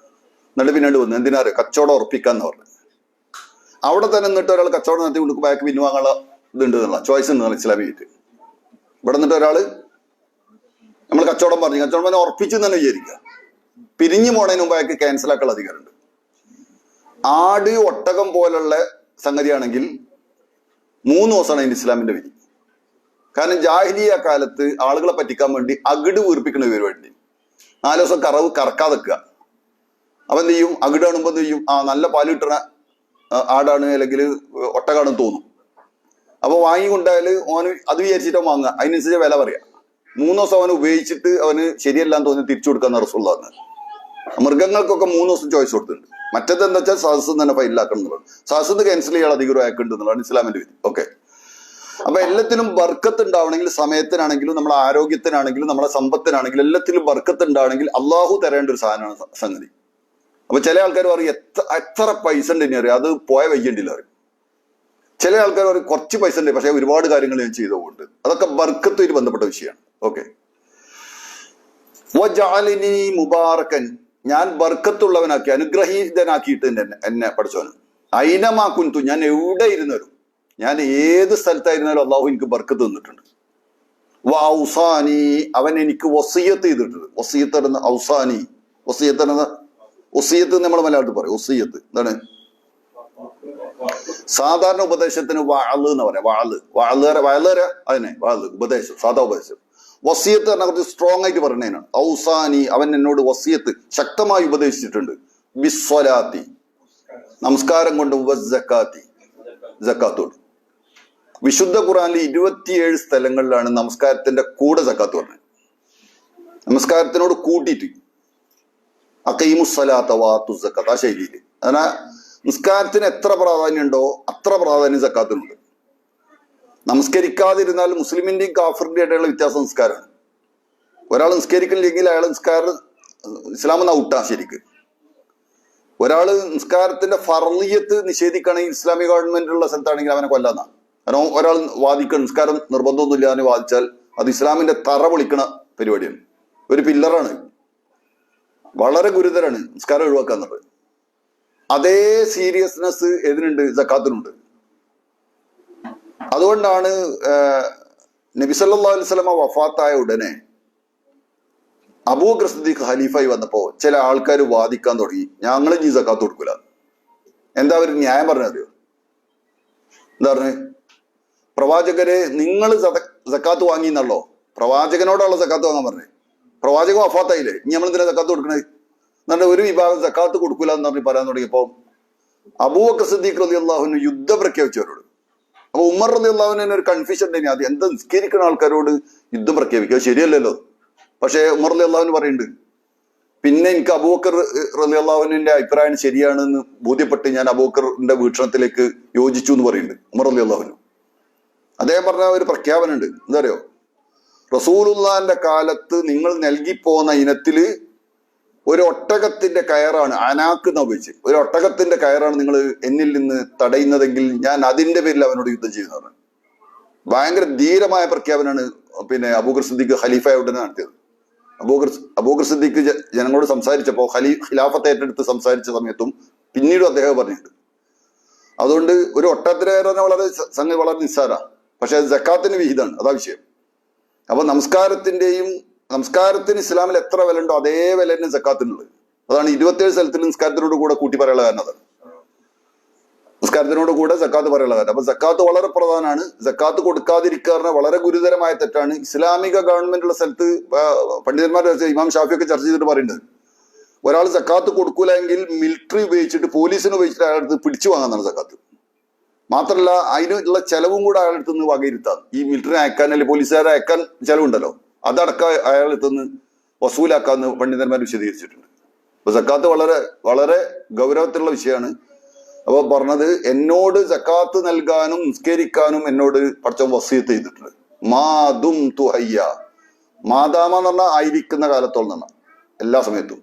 എന്നിട്ട് പിന്നീട് വന്നു. എന്തിനാ അറിയാം? കച്ചവടം ഉറപ്പിക്കാന്ന് പറഞ്ഞു. അവിടെ തന്നെ നിന്നിട്ട് ഒരാൾ കച്ചവടം നടത്തി കൊടുക്കും ബാക്ക് പിന്നുവാങ്ങാനുള്ള ഇതുണ്ട് എന്നുള്ള ചോയ്സ് ഉണ്ട് ഇസ്ലാമിക്. ഇവിടെ നിന്നിട്ട് ഒരാള് നമ്മൾ കച്ചവടം പറഞ്ഞ് ഉറപ്പിച്ചു തന്നെ വിചാരിക്കുക, പിരിഞ്ഞു പോണതിന് മുമ്പ് അയാൾക്ക് ക്യാൻസൽ ആക്കാനുള്ള അധികാരമുണ്ട്. ആട് ഒട്ടകം പോലുള്ള സംഗതിയാണെങ്കിൽ 3 ദിവസമാണ് അതിന്റെ ഇസ്ലാമിന്റെ വിധി. കാരണം ജാഹിലിയ കാലത്ത് ആളുകളെ പറ്റിക്കാൻ വേണ്ടി അകിട് വീർപ്പിക്കുന്ന പരിപാടി 4 ദിവസം കറക്കാതെ വെക്കുക. അവൻ എന്ത് ചെയ്യും? അകിട് കാണുമ്പോൾ എന്ത് ചെയ്യും? നല്ല പാല് കിട്ടണ ആടാണ് അല്ലെങ്കിൽ ഒട്ടകാണെന്ന് തോന്നും. അപ്പൊ വാങ്ങിക്കൊണ്ടായാല് ഓന് അത് വിചാരിച്ചിട്ട് വാങ്ങുക, അതിനനുസരിച്ച് വില പറയാം. 3 ദിവസം അവന് ഉപയോഗിച്ചിട്ട് അവന് ശരിയല്ലാന്ന് തോന്നി തിരിച്ചു കൊടുക്കാന്ന് റസൂലുള്ളാഹി. മൃഗങ്ങൾക്കൊക്കെ 3 ദിവസം ചോയ്സ് കൊടുത്തിട്ടുണ്ട്. മറ്റേത് എന്താ വെച്ചാൽ സദസ്സിൽ തന്നെ ഫൈലാക്കണം എന്നുള്ളത്, സദസ്സിൽ നിന്ന് ക്യാൻസൽ ചെയ്യാൻ അധികം അയക്കുന്നുണ്ട് എന്നുള്ളതാണ് ഇസ്ലാമിന്റെ വിധി. ഓക്കെ. അപ്പൊ എല്ലാത്തിലും ബർക്കത്ത് ഉണ്ടാവണമെങ്കിൽ, സമയത്തിനാണെങ്കിലും നമ്മുടെ ആരോഗ്യത്തിനാണെങ്കിലും നമ്മുടെ സമ്പത്തിനാണെങ്കിലും എല്ലാത്തിലും ബർക്കത്ത് ഉണ്ടാവണമെങ്കിൽ അള്ളാഹു തരേണ്ട ഒരു സാധനമാണ് സംഗതി. അപ്പൊ ചില ആൾക്കാർ പറയും എത്ര പൈസ ഉണ്ട് ഇനി അറിയാം, അത് പോയ വയ്യണ്ടില്ല അറിയും. ചില ആൾക്കാർ പറയും കുറച്ച് പൈസ ഉണ്ട് പക്ഷെ ഒരുപാട് കാര്യങ്ങൾ ഞാൻ ചെയ്തുകൊണ്ട്, അതൊക്കെ ബർക്കത്തുമായിട്ട് ബന്ധപ്പെട്ട വിഷയമാണ്. ഓക്കെ. വജഅലനി മുബാറക്കൻ, ഞാൻ ബർക്കത്തുള്ളവനാക്കി അനുഗ്രഹീതനാക്കിയിട്ട് എന്നെ പഠിച്ചവന്. ഐനമാ കുന്തു, ഞാൻ എവിടെ ഇരുന്നാലും, ഞാൻ ഏത് സ്ഥലത്തായിരുന്നാലും അള്ളാഹു എനിക്ക് ബർക്കത്ത് തന്നിട്ടുണ്ട്. ഔസാനി, അവൻ എനിക്ക് വസിയത്ത് ചെയ്തിട്ടുണ്ട്. വസിയത്ത് എന്ന ഔസാനി, വസിയത്ത് എന്ന വസിയത്ത് നമ്മൾ മലയാളത്തിൽ പറയും. വസിയത്ത് എന്താണ്? സാധാരണ ഉപദേശത്തിന് വാള് എന്ന് പറയാം. വാള് അതിനെ വാള് ഉപദേശം, സാധാ ഉപദേശം. വസിയത്ത് പറഞ്ഞാൽ കുറച്ച് സ്ട്രോങ് ആയിട്ട് പറഞ്ഞതിനാണ്. ഔസാനി, അവൻ എന്നോട് വസിയത്ത് ശക്തമായി ഉപദേശിച്ചിട്ടുണ്ട്. ബിസ്വലാത്തി, നമസ്കാരം കൊണ്ട്, വസ്സക്കാത്തി, സക്കാത്തോട്. വിശുദ്ധ ഖുർആനിൽ 27 സ്ഥലങ്ങളിലാണ് നമസ്കാരത്തിന്റെ കൂടെ സക്കാത്ത് പറഞ്ഞത്. നമസ്കാരത്തിനോട് കൂട്ടിയിട്ട് അഖീമുസ്സലാത്ത വാത്തു സക്കാത്ത്, ആ ശൈലിയിൽ. അങ്ങനെ നിസ്കാരത്തിന് എത്ര പ്രാധാന്യം ഉണ്ടോ അത്ര പ്രാധാന്യം സക്കാത്തിനുണ്ട്. നമസ്കരിക്കാതിരുന്നാൽ മുസ്ലിമിന്റെയും കാഫറിന്റെയും ഇടയിലുള്ള വ്യത്യാസം നിസ്കാരമാണ്. ഒരാൾ നിസ്കരിക്കില്ലെങ്കിൽ അയാൾ നിസ്കാരം ഇസ്ലാമെന്ന് ഔട്ടാ ശരിക്ക്. ഒരാള് നിസ്കാരത്തിന്റെ ഫർളിയത്ത് നിഷേധിക്കുകയാണെങ്കിൽ ഇസ്ലാമിക ഗവൺമെന്റുള്ള സ്ഥലത്താണെങ്കിൽ അവനെ കൊല്ലാന്ന. കാരണം ഒരാൾ വാദിക്കണം നിസ്കാരം നിർബന്ധമൊന്നുമില്ല എന്ന് വാദിച്ചാൽ അത് ഇസ്ലാമിന്റെ തറ പൊളിക്കണ പരിപാടിയാണ്, ഒരു പില്ലറാണ്, വളരെ ഗുരുതരാണ് നിസ്കാരം ഒഴിവാക്കുക എന്നുള്ളത്. അതേ സീരിയസ്നെസ് ഇതിനുണ്ട്, സക്കാത്തിനുണ്ട്. അതുകൊണ്ടാണ് നബി സല്ലല്ലാഹു അലൈഹി വസല്ലമ വഫാത്തായ ഉടനെ അബൂബക്കർ സിദ്ദീഖ് ഖലീഫായി വന്നപ്പോ ചില ആൾക്കാർ വാദിക്കാൻ തുടങ്ങി, ഞങ്ങൾ ഈ സക്കാത്ത് കൊടുക്കൂല. എന്താ അവർ ന്യായം പറഞ്ഞറിയോ? എന്താ പറഞ്ഞ്? പ്രവാചകരെ നിങ്ങൾ സക്കാത്ത് വാങ്ങിന്നല്ലോ, പ്രവാചകനോടുള്ള സക്കാത്ത് വാങ്ങാൻ പറഞ്ഞേ. പ്രവാചകൻ വഫാത്തായില്ലേ, ഇനി നമ്മൾ എന്തിനാ സക്കാത്ത് കൊടുക്കണേ? എന്നിട്ട് ഒരു വിഭാഗം സക്കാത്ത് കൊടുക്കൂല എന്ന് പറഞ്ഞ് പറയാൻ തുടങ്ങിയപ്പോ അബൂബക്കർ സിദ്ദീഖ് റളിയല്ലാഹു അൻഹു യുദ്ധം പ്രഖ്യാപിച്ചവരോട്. അപ്പൊ ഉമർ റളിയല്ലാഹു അൻഹു ഒരു കൺഫ്യൂഷൻ ഉണ്ടായി, അത് എന്താ നിസ്കരിക്കുന്ന ആൾക്കാരോട് യുദ്ധം പ്രഖ്യാപിക്കുക, ശരിയല്ലല്ലോ. പക്ഷെ ഉമർ റളിയല്ലാഹു അൻഹു പറയുന്നുണ്ട്, പിന്നെ എനിക്ക് അബൂബക്കർ റളിയല്ലാഹു അൻഹുവിന്റെ അഭിപ്രായം ശരിയാണെന്ന് ബോധ്യപ്പെട്ട് ഞാൻ അബൂബക്കറിന്റെ വീക്ഷണത്തിലേക്ക് യോജിച്ചു എന്ന് പറയുന്നുണ്ട് ഉമർ റളിയല്ലാഹു അൻഹു. അദ്ദേഹം പറഞ്ഞ ഒരു പ്രഖ്യാപനം ഉണ്ട്, എന്താ അറിയോ? റസൂലുള്ളാഹിന്റെ കാലത്ത് നിങ്ങൾ നൽകിപ്പോന്ന ഇനത്തില് ഒരു ഒട്ടകത്തിന്റെ കയറാണ്, അനാക്ക് എന്ന് ഉപയോഗിച്ച് ഒരു ഒട്ടകത്തിന്റെ കയറാണ് നിങ്ങൾ എന്നിൽ നിന്ന് തടയുന്നതെങ്കിൽ ഞാൻ അതിന്റെ പേരിൽ അവനോട് യുദ്ധം ചെയ്യുന്നതാണ്. ഭയങ്കര ധീരമായ പ്രഖ്യാപനമാണ് പിന്നെ അബൂബക്കർ സിദ്ദീഖ് ഖലീഫായ ഉടനെ നടത്തിയത്. അബൂബക്കർ സിദ്ദീഖ് ജനങ്ങളോട് സംസാരിച്ചപ്പോൾ ഖിലാഫത്ത് ഏറ്റെടുത്ത് സംസാരിച്ച സമയത്തും പിന്നീടും അദ്ദേഹം പറഞ്ഞിട്ടുണ്ട്. അതുകൊണ്ട് ഒരു ഒട്ടകത്തിന്റെ കയറാൻ വളരെ സംഗതി വളരെ നിസ്സാര, പക്ഷെ അത് സക്കാത്തിന് വിഹിതമാണ്, അതാ വിഷയം. അപ്പൊ നമസ്കാരത്തിന് ഇസ്ലാമിൽ എത്ര വില ഉണ്ടോ അതേ വില തന്നെ സക്കാത്തിനുള്ളത്. അതാണ് 27 സ്ഥലത്തിൽ നിസ്കാരത്തിനോട് കൂടെ കൂട്ടി പറയാനുള്ള കാരണം. അതാണ് നിസ്കാരത്തിനോട് കൂടെ സക്കാത്ത് പറയാനുള്ള കാരണം. അപ്പൊ സക്കാത്ത് വളരെ പ്രധാനമാണ്. സക്കാത്ത് കൊടുക്കാതിരിക്കാറിന് വളരെ ഗുരുതരമായ തെറ്റാണ്. ഇസ്ലാമിക ഗവൺമെന്റുള്ള സ്ഥലത്ത് പണ്ഡിതന്മാർ ഇമാം ഷാഫിയൊക്കെ ചർച്ച ചെയ്തിട്ട് പറയുന്നുണ്ട്, ഒരാൾ സക്കാത്ത് കൊടുക്കൂല എങ്കിൽ മിലിറ്ററി ഉപയോഗിച്ചിട്ട് പോലീസിനെ ഉപയോഗിച്ചിട്ട് അയാളുടെ അടുത്ത് പിടിച്ചു വാങ്ങാന്നാണ് സക്കാത്ത്. മാത്രമല്ല അതിനുള്ള ചെലവും കൂടെ അയാളുടെ അടുത്ത് നിന്ന് വകയിരുത്താം. ഈ മിലിറ്ററി അയക്കാൻ അല്ലെങ്കിൽ പോലീസുകാരെ അയക്കാൻ ചെലവുണ്ടല്ലോ, അതടക്കം അയാളുടെ അടുത്ത് നിന്ന് വസൂലാക്കാന്ന് പണ്ഡിതന്മാർ വിശദീകരിച്ചിട്ടുണ്ട്. അപ്പൊ സക്കാത്ത് വളരെ വളരെ ഗൗരവത്തിലുള്ള വിഷയമാണ്. അപ്പൊ പറഞ്ഞത് എന്നോട് സക്കാത്ത് നൽകാനും നിസ്കരിക്കാനും എന്നോട് പടച്ചവൻ വസിയത്ത് ചെയ്തിട്ടുണ്ട്. മാതും തുഹയ്യ, മാതാമ എന്ന് പറഞ്ഞാൽ ആയിരിക്കുന്ന കാലത്തോളം എന്നാണ്, എല്ലാ സമയത്തും.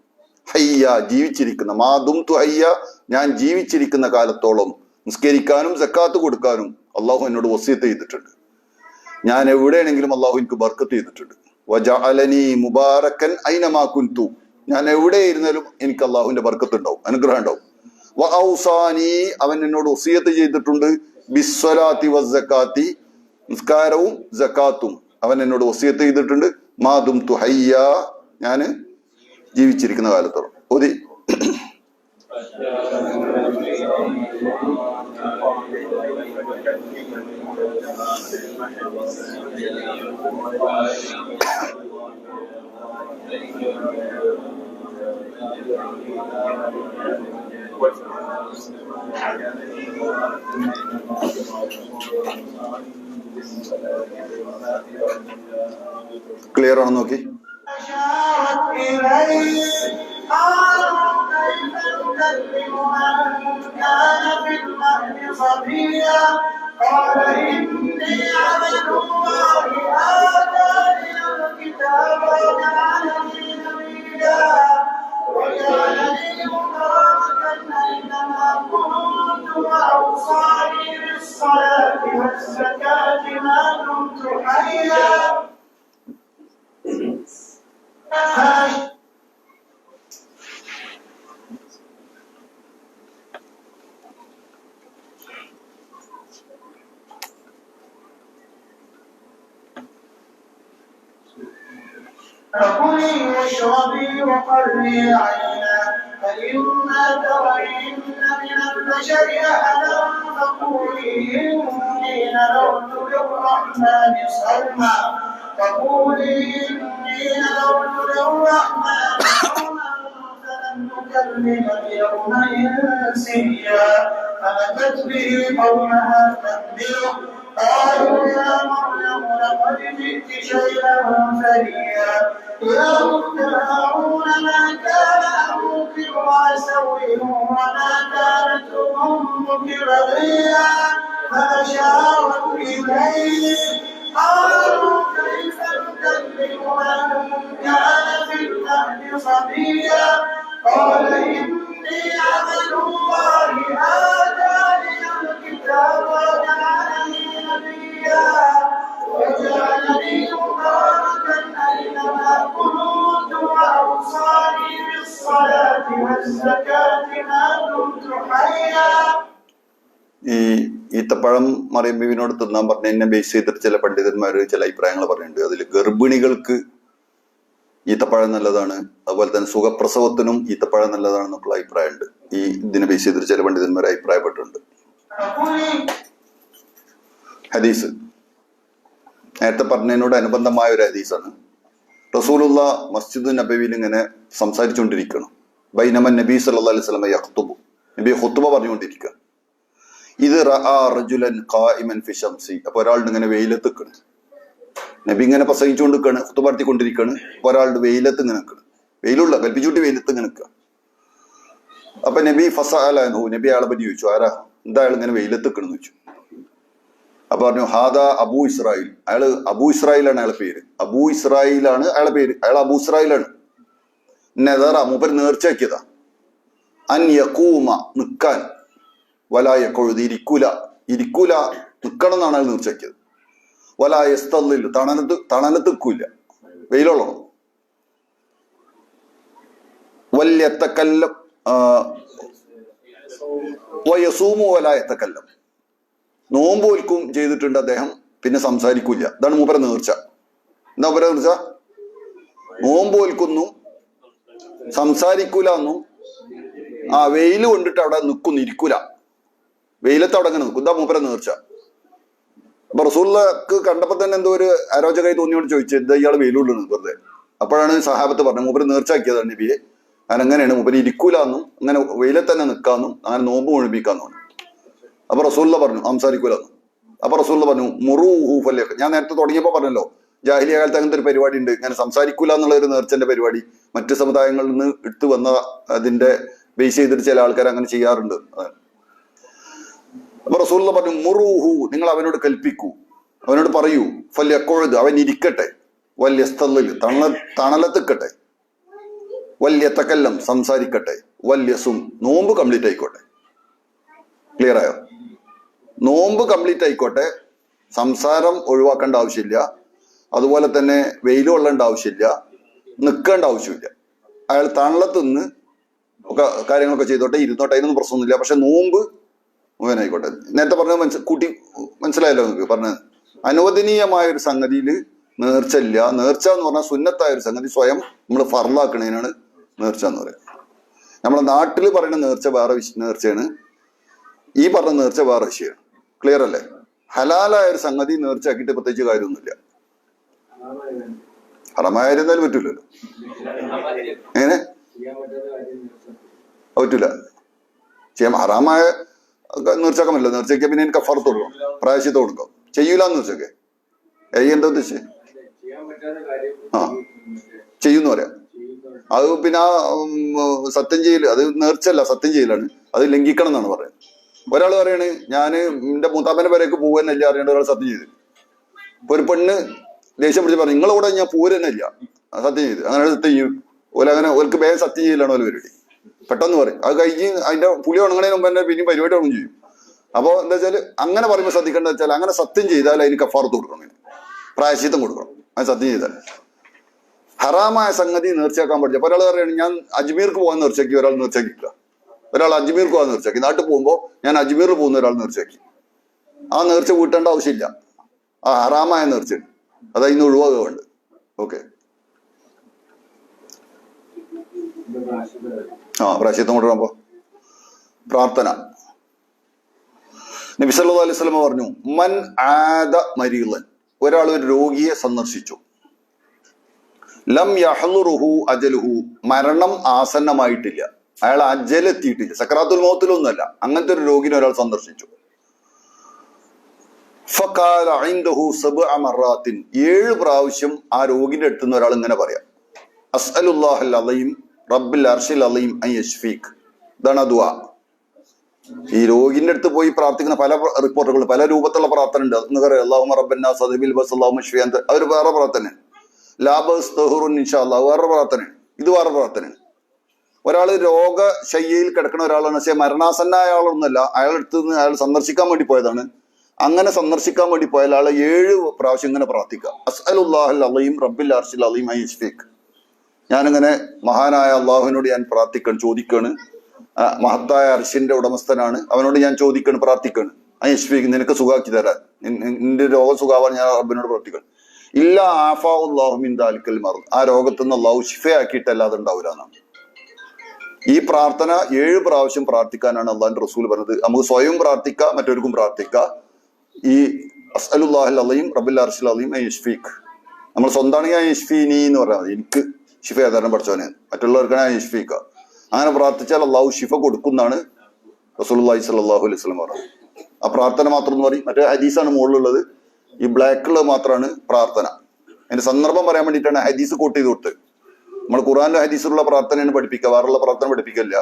ഹയ്യ ജീവിച്ചിരിക്കുന്ന, മാതും തു ഹയ്യ ഞാൻ ജീവിച്ചിരിക്കുന്ന കാലത്തോളം നിസ്കരിക്കാനും സക്കാത്ത് കൊടുക്കാനും അള്ളാഹു എന്നോട് വസിയത്ത് ചെയ്തിട്ടുണ്ട്. ഞാൻ എവിടെയാണെങ്കിലും അള്ളാഹു എനിക്ക് ബർക്കത്ത് ചെയ്തിട്ടുണ്ട്. വജഅലനി മുബാറക്കൻ ഐനമാ കുൻതു ഞാൻ എവിടെ ഇരുന്നാലും എനിക്ക് അള്ളാഹുവിന്റെ ബർക്കത്ത് ഉണ്ടാവും, അനുഗ്രഹം ഉണ്ടാവും. വ ഔസാനി അവൻ എന്നോട് വസിയത്ത് ചെയ്തിട്ടുണ്ട്. ബിസ്വലാത്തി വസ്സക്കാത്തി നിസ്കാരവും സക്കാത്തും അവൻ എന്നോട് വസിയത്ത് ചെയ്തിട്ടുണ്ട്. മാതും തു ഹയ്യ ഞാന് ജീവിച്ചിരിക്കുന്ന കാലത്തോളം. ഓതി ക്ലിയർ ആണോ നോക്കി. أشارت إليه قالوا كيف نكلم من كان في المهد صبيا قال إني عبد الله آتاني الكتاب وجعلني نبيا وجعلني مباركا أينما كنت وأوصاني بالصلاة والزكاة ما دمت حيا. فكلي واشربي وقري عينا فإما ترين من البشر أحدا فقولي إني نذرت للرحمن صوما فلن نكلم اليوم إنسيا فأتت به قومها تحمله قالوا يا مريم لقد جئت شيئا فريا يا أخت هارون ما كان أبوك امرأ سوء وما كانت أمك بغيا فأشارت إليه قالوا كيف نكلم من كان في المهد صبيا قال إني عبد الله آتاني الكتاب وجعلني نبيا وجعلني مباركا أينما كنت وأوصاني بالصلاة والزكاة ما دمت حيا. ഈ ഈത്തപ്പഴം മറിയം ബീവിനോട് തിന്നാൻ പറഞ്ഞതിനെ ബേസ് ചെയ്തിട്ട് ചില പണ്ഡിതന്മാര് ചില അഭിപ്രായങ്ങൾ പറയുന്നുണ്ട്. അതിൽ ഗർഭിണികൾക്ക് ഈത്തപ്പഴം നല്ലതാണ്, അതുപോലെ തന്നെ സുഖപ്രസവത്തിനും ഈത്തപ്പഴം നല്ലതാണെന്നൊക്കെയുള്ള അഭിപ്രായമുണ്ട്. ഈ ഇതിനെ ബേസ് ചെയ്തിട്ട് ചില പണ്ഡിതന്മാർ അഭിപ്രായപ്പെട്ടിട്ടുണ്ട്. ഹദീസ് നേരത്തെ പറഞ്ഞതിനോട് അനുബന്ധമായ ഒരു ഹദീസാണ്. റസൂലുള്ള മസ്ജിദ് നബവിയിൽ ഇങ്ങനെ സംസാരിച്ചുകൊണ്ടിരിക്കണം. ബൈനമൻ നബി സല്ലല്ലാഹു അലൈഹി വസല്ലം യഖ്തുബു, നബി ഖുത്ബ പറഞ്ഞുകൊണ്ടിരിക്കുക. ഇത് റഅ റജുലൻ ഖായിമൻ ഫി ശംസി, അപ്പൊ ഒരാളുടെ ഇങ്ങനെ വെയിലത്ത് നിൽക്കണ്. നബി ഇങ്ങനെ പ്രസംഗിച്ചുകൊണ്ട് നിൽക്കാണ്, ഖുത്ബ നടത്തിക്കൊണ്ടിരിക്കുകയാണ്. അപ്പൊ ഒരാളുടെ വെയിലത്ത് ഇങ്ങനെ നിൽക്കണം, വെയിലുള്ള കൽപ്പിച്ചൂട്ടി വെയിലത്ത് ഇങ്ങനെ നിൽക്കുക. അപ്പൊ നബി ഫസഅലഹു, നബി അയാളെ പറ്റി ചോദിച്ചു, ആരാ എന്താ അയാൾ ഇങ്ങനെ വെയിലത്ത് നിൽക്കണെന്ന് ചോദിച്ചു. അപ്പൊ പറഞ്ഞു ഹാദാ അബൂ ഇസ്രായേൽ, അയാള് അബൂ ഇസ്രായേലാണ് അയാളെ പേര്, അബൂ ഇസ്രായേലാണ് അയാളെ പേര്, അയാൾ അബൂ ഇസ്രായേലാണ്. നെദറ മൂപ്പർ നേർച്ചയാക്കിയതാ, അൻ യഖൂമ നിൽക്കാൻ, വലായക്കൊഴുതി ഇരിക്കൂല, ഇരിക്കൂല നിൽക്കണം എന്നാണ് അയാൾ നേർച്ചയാക്കിയത്. വലായസ്തല്ലിൽ തണലത്ത് നിൽക്കൂല, വെയിലുള്ളണം. വല്യത്തക്കല്ലം വയസൂമു വലായത്തക്കല്ലം, നോമ്പ് ഒൽക്കും ചെയ്തിട്ടുണ്ട് അദ്ദേഹം, പിന്നെ സംസാരിക്കൂല. ഇതാണ് മൂപ്പര നേർച്ച. എന്താ മൂപ്പര നേർച്ച? നോമ്പ് ഒൽക്കുന്നു, സംസാരിക്കൂല എന്നും, ആ വെയില് കൊണ്ടിട്ട് അവിടെ നിൽക്കുന്നു, ഇരിക്കൂല, വെയിലത്ത് അവിടെ അങ്ങനെ നിൽക്കും. ഇതാ മൂപ്പര നേർച്ച. അപ്പൊ റസൂലുള്ളാഹിക്ക് കണ്ടപ്പോ തന്നെ എന്തോ ഒരു അരോചകമായി തോന്നിയോണ്ട് ചോദിച്ചു, എന്താ ഇയാൾ വെയിലുള്ളത് വെറുതെ. അപ്പോഴാണ് സഹാബത്ത് പറഞ്ഞത് മൂപ്പര് നേർച്ചയാക്കിയതാണ് നബിയെ, ഞാൻ അങ്ങനെയാണ് മൂപ്പര് ഇരിക്കൂല എന്നും അങ്ങനെ വെയിലത്ത് തന്നെ നിൽക്കാന്നും അങ്ങനെ നോമ്പ് ഒഴിപ്പിക്കാന്നു. അപ്പൊ റസൂലുള്ള പറഞ്ഞു സംസാരിക്കൂലെന്നും. അപ്പൊ റസൂലുള്ള പറഞ്ഞു മുറൂഹു ഫല്യഖ്, ഞാൻ നേരത്തെ തുടങ്ങിയപ്പോ പറഞ്ഞല്ലോ ജാഹിലിയ കാലത്ത് അങ്ങനത്തെ ഒരു പരിപാടി ഉണ്ട്, ഇങ്ങനെ സംസാരിക്കൂല എന്നുള്ള ഒരു നേർച്ചന്റെ പരിപാടി മറ്റു സമുദായങ്ങളിൽ നിന്ന് എടുത്തു വന്ന അതിന്റെ ബേസ് ചെയ്തിട്ട് ചില ആൾക്കാർ അങ്ങനെ ചെയ്യാറുണ്ട്. അപ്പൊ റസൂലുള്ള പറഞ്ഞു മുറൂഹു, നിങ്ങൾ അവനോട് കൽപ്പിക്കൂ, അവനോട് പറയൂ, ഫല്യഖുദ് അവൻ ഇരിക്കട്ടെ, വല്യസ്തല്ലിൽ തണലത്തിക്കട്ടെ, വലിയ തക്കല്ലം സംസാരിക്കട്ടെ, വല്യസും നോമ്പ് കംപ്ലീറ്റ് ആയിക്കോട്ടെ. ക്ലിയർ ആയോ? നോമ്പ് കംപ്ലീറ്റ് ആയിക്കോട്ടെ, സംസാരം ഒഴിവാക്കേണ്ട ആവശ്യമില്ല. അതുപോലെ തന്നെ വെയിൽ കൊള്ളേണ്ട ആവശ്യമില്ല, നിൽക്കേണ്ട ആവശ്യമില്ല. അയാൾ തണലത്തുനിന്ന് ഒക്കെ കാര്യങ്ങളൊക്കെ ചെയ്തോട്ടെ, ഇരുന്നോട്ടെ, അതിനൊന്നും പ്രശ്നമൊന്നുമില്ല. പക്ഷെ നോമ്പ് മുഴുവനായിക്കോട്ടെ. നേരത്തെ പറഞ്ഞത് കൂട്ടി മനസ്സിലായല്ലോ നിങ്ങൾക്ക്? പറഞ്ഞത് അനുവദനീയമായ ഒരു സംഗതിയിൽ നേർച്ച ഇല്ല. നേർച്ച എന്ന് പറഞ്ഞാൽ സുന്നത്തായ ഒരു സംഗതി സ്വയം നമ്മൾ ഫർലാക്കണേനാണ് നേർച്ച എന്ന് പറയുന്നത്. നമ്മളെ നാട്ടിൽ പറയുന്ന നേർച്ച വേറെ നേർച്ചയാണ്, ഈ പറഞ്ഞ നേർച്ച വേറെ വിഷയമാണ്. ക്ലിയർ അല്ലേ? ഹലാലായ ഒരു സംഗതി നേർച്ചയാക്കിയിട്ട് പ്രത്യേകിച്ച് കാര്യമൊന്നുമില്ല. ഹറമായ എന്തായാലും പറ്റൂലല്ലോ. എങ്ങനെ പറ്റൂല ചെയ്യാൻ? ഹറാമായ നേർച്ചാക്കാൻ പറ്റില്ല. നേർച്ചയ്ക്ക് പിന്നെ എനിക്ക് കഫാറത്ത് കൊടുക്കണം, പ്രായശ്ചിത്തം കൊടുക്കാം. ചെയ്യൂലെന്ന് നേർച്ചയൊക്കെ എന്താ ഉദ്ദേശിച്ചത്? ആ ചെയ്യുന്നു പറയാം. അത് പിന്നെ ആ സത്യം ചെയ്യല്, അത് നേർച്ചല്ല, സത്യം ചെയ്യലാണ്. അത് ലംഘിക്കണം എന്നാണ് പറയുന്നത്. ഒരാൾ പറയണ് ഞാൻ എന്റെ മൂത്താപ്പന്റെ പേരേക്ക് പോകാനല്ല അറിയേണ്ട, ഒരാൾ സത്യം ചെയ്ത്. ഇപ്പൊ ഒരു പെണ്ണ് ദേഷ്യം പിടിച്ച് പറഞ്ഞു നിങ്ങളെ കൂടെ ഞാൻ പോരന്നല്ല, സത്യം ചെയ്ത്. അങ്ങനെ സത്യം ചെയ്യും ഓലങ്ങനെ. ഓർക്ക് വേഗം സത്യം ചെയ്യലാണ് ഓല പരിപാടി. പെട്ടെന്ന് പറയും. അത് കഴിഞ്ഞ് അതിന്റെ പുളി ഉണങ്ങണതിന് മുമ്പ് തന്നെ പിന്നെയും പരിപാടി ഉണങ്ങും ചെയ്യും. അപ്പോൾ എന്താ വെച്ചാൽ അങ്ങനെ പറയുമ്പോൾ ശ്രദ്ധിക്കേണ്ടത് വെച്ചാൽ അങ്ങനെ സത്യം ചെയ്താൽ അതിന് കഫാറത്ത് കൊടുക്കണം, പ്രായശ്ചിത്തം കൊടുക്കണം. അത് സത്യം ചെയ്താൽ ഹറാമായ സംഗതി നേർച്ചയാക്കാൻ പറ്റില്ല. അപ്പൊ ഒരാൾ പറയുകയാണ് ഞാൻ അജ്മീർക്ക് പോകാൻ നേർച്ചയാക്കി, ഒരാൾ നേർച്ചയാക്കിക്കുക. ഒരാൾ അജ്മീർക്ക് പോകാൻ നേർച്ചയാക്കി, നാട്ടിൽ പോകുമ്പോൾ ഞാൻ അജ്മീറിൽ പോകുന്ന ഒരാൾ നേർച്ചയാക്കി. ആ നേർച്ച വീട്ടേണ്ട ആവശ്യമില്ല, ആ ഹറാമായ നേർച്ചയാണ്, അത് അതിന് ഒഴിവാകുന്നുണ്ട്. ഓക്കെ. പ്രായശ്ചിത്തം കൊണ്ടുവരുമ്പോ പ്രാർത്ഥന. നബി സല്ലല്ലാഹു അലൈഹി വസല്ലം പറഞ്ഞു മൻ ആദ മരീളൻ, ഒരാൾ ഒരു രോഗിയെ സന്ദർശിച്ചു, ലം യഹ്ലുറുഹു അജലുഹു, മരണം ആസന്നമായിട്ടില്ല, അയാൾ അജലെത്തിയിട്ടില്ല, സക്രാത്തുൽ മൗത്തിലൊന്നുമല്ല, അങ്ങനത്തെ ഒരു രോഗിനെ ഒരാൾ സന്ദർശിച്ചു. ഫഖാല ഇൻദഹു സബ്അ മറാത്തിൻ, 7 പ്രാവശ്യം ആ രോഗിന്റെ അടുത്ത് നിന്ന് ഒരാൾ ഇങ്ങനെ പറയാം, അസ്അലുല്ലാഹൽ അലീം റബ്ബിൽ അർശിൽ അലീം അൻ യശ്ഫീക്. ഇതാണ് ദുആ. ഈ രോഗിന്റെ അടുത്ത് പോയി പ്രാർത്ഥിക്കുന്ന പല റിപ്പോർട്ടുകൾ, പല രൂപത്തിലുള്ള പ്രാർത്ഥന ഉണ്ട്. നിങ്ങൾക്കറിയാം, അല്ലാഹുമ്മ റബ്ബന്നാസ് അദ്ഹിബിൽ ബഅസ് അല്ലാഹുമ്മ ഷ്ഫി അൻത, അതൊരു വേറെ പ്രാർത്ഥനയാണ്. ലാ ബഅസ് തഹുറുൻ ഇൻഷാ അല്ലാഹ് വേറെ പ്രാർത്ഥനയാണ്. ഇത് വേറെ പ്രാർത്ഥനയാണ്. ഒരാൾ രോഗശയ്യയിൽ കിടക്കുന്ന ഒരാളാണ്, പക്ഷേ മരണാസന്നായ ആളൊന്നുമല്ല, അയാളുടെ അടുത്ത് നിന്ന് അയാൾ സന്ദർശിക്കാൻ വേണ്ടി പോയതാണ്. അങ്ങനെ സന്ദർശിക്കാൻ വേണ്ടി പോയ ആളെ 7 പ്രാവശ്യം ഇങ്ങനെ പ്രാർത്ഥിക്കുക, അസ്അലുല്ലാഹൽ അലീം റബ്ബിൽ അർശിൽ അലീം അൻ യശ്ഫീക്. ഞാനിങ്ങനെ മഹാനായ അള്ളാഹുവിനോട് ഞാൻ പ്രാർത്ഥിക്കണം, ചോദിക്കാണ്, മഹത്തായ അർശിന്റെ ഉടമസ്ഥനാണ്, അവനോട് ഞാൻ ചോദിക്കണം, പ്രാർത്ഥിക്കണം, അൻ യശ്ഫീക്, നിനക്ക് സുഖാക്കി തരാൻ, നിന്റെ രോഗം സുഖാവാൻ ഞാൻ റബ്ബിനോട് പ്രാർത്ഥിക്കണം. ഇല്ല ആഫാഉല്ലാഹു മിൻ ദാലിക്കൽ മർദ്, ആ രോഗത്തിൽ നിന്ന് അള്ളാഹു ശിഫയാക്കിയിട്ടല്ലാതെ ഉണ്ടാവില്ല എന്നാണ്. ഈ പ്രാർത്ഥന 7 പ്രാവശ്യം പ്രാർത്ഥിക്കാനാണ് അള്ളാഹിന്റെ റസൂൽ പറഞ്ഞത്. നമുക്ക് സ്വയം പ്രാർത്ഥിക്കാം, മറ്റവർക്കും പ്രാർത്ഥിക്കാം. ഈ അസ്അലുല്ലാഹൽ അലീം റബ്ബിൽ അർശിൽ അലീം അൻ യശ്ഫീക്, നമ്മൾ സ്വന്തമാണെങ്കിൽ അൻ യശ്ഫീനി എന്ന് പറഞ്ഞാൽ മതി, എനിക്ക് ഷിഫ ആധാരം പഠിച്ചവനെ, മറ്റുള്ളവർക്കാണ് അൻ യശ്ഫീക. അങ്ങനെ പ്രാർത്ഥിച്ചാൽ അള്ളാഹു ഷിഫ കൊടുക്കുന്നതാണ് റസൂലുള്ളാഹി സ്വല്ലല്ലാഹു അലൈഹി വസല്ലം പറഞ്ഞത്. ആ പ്രാർത്ഥന മാത്രം എന്ന് പറയും. മറ്റേ ഹദീസാണ് മുകളിലുള്ളത്, ഈ ബ്ലാക്കുള്ളത് മാത്രമാണ് പ്രാർത്ഥന. അതിന്റെ സന്ദർഭം പറയാൻ വേണ്ടിയിട്ടാണ് ഹദീസ് കോട്ട് ചെയ്ത് കൊടുത്ത്. നമ്മൾ ഖുർആനിലെ ഹദീസിലുള്ള പ്രാർത്ഥനയാണ് പഠിപ്പിക്കുക, വേറെയുള്ള പ്രാർത്ഥന പഠിപ്പിക്കില്ല.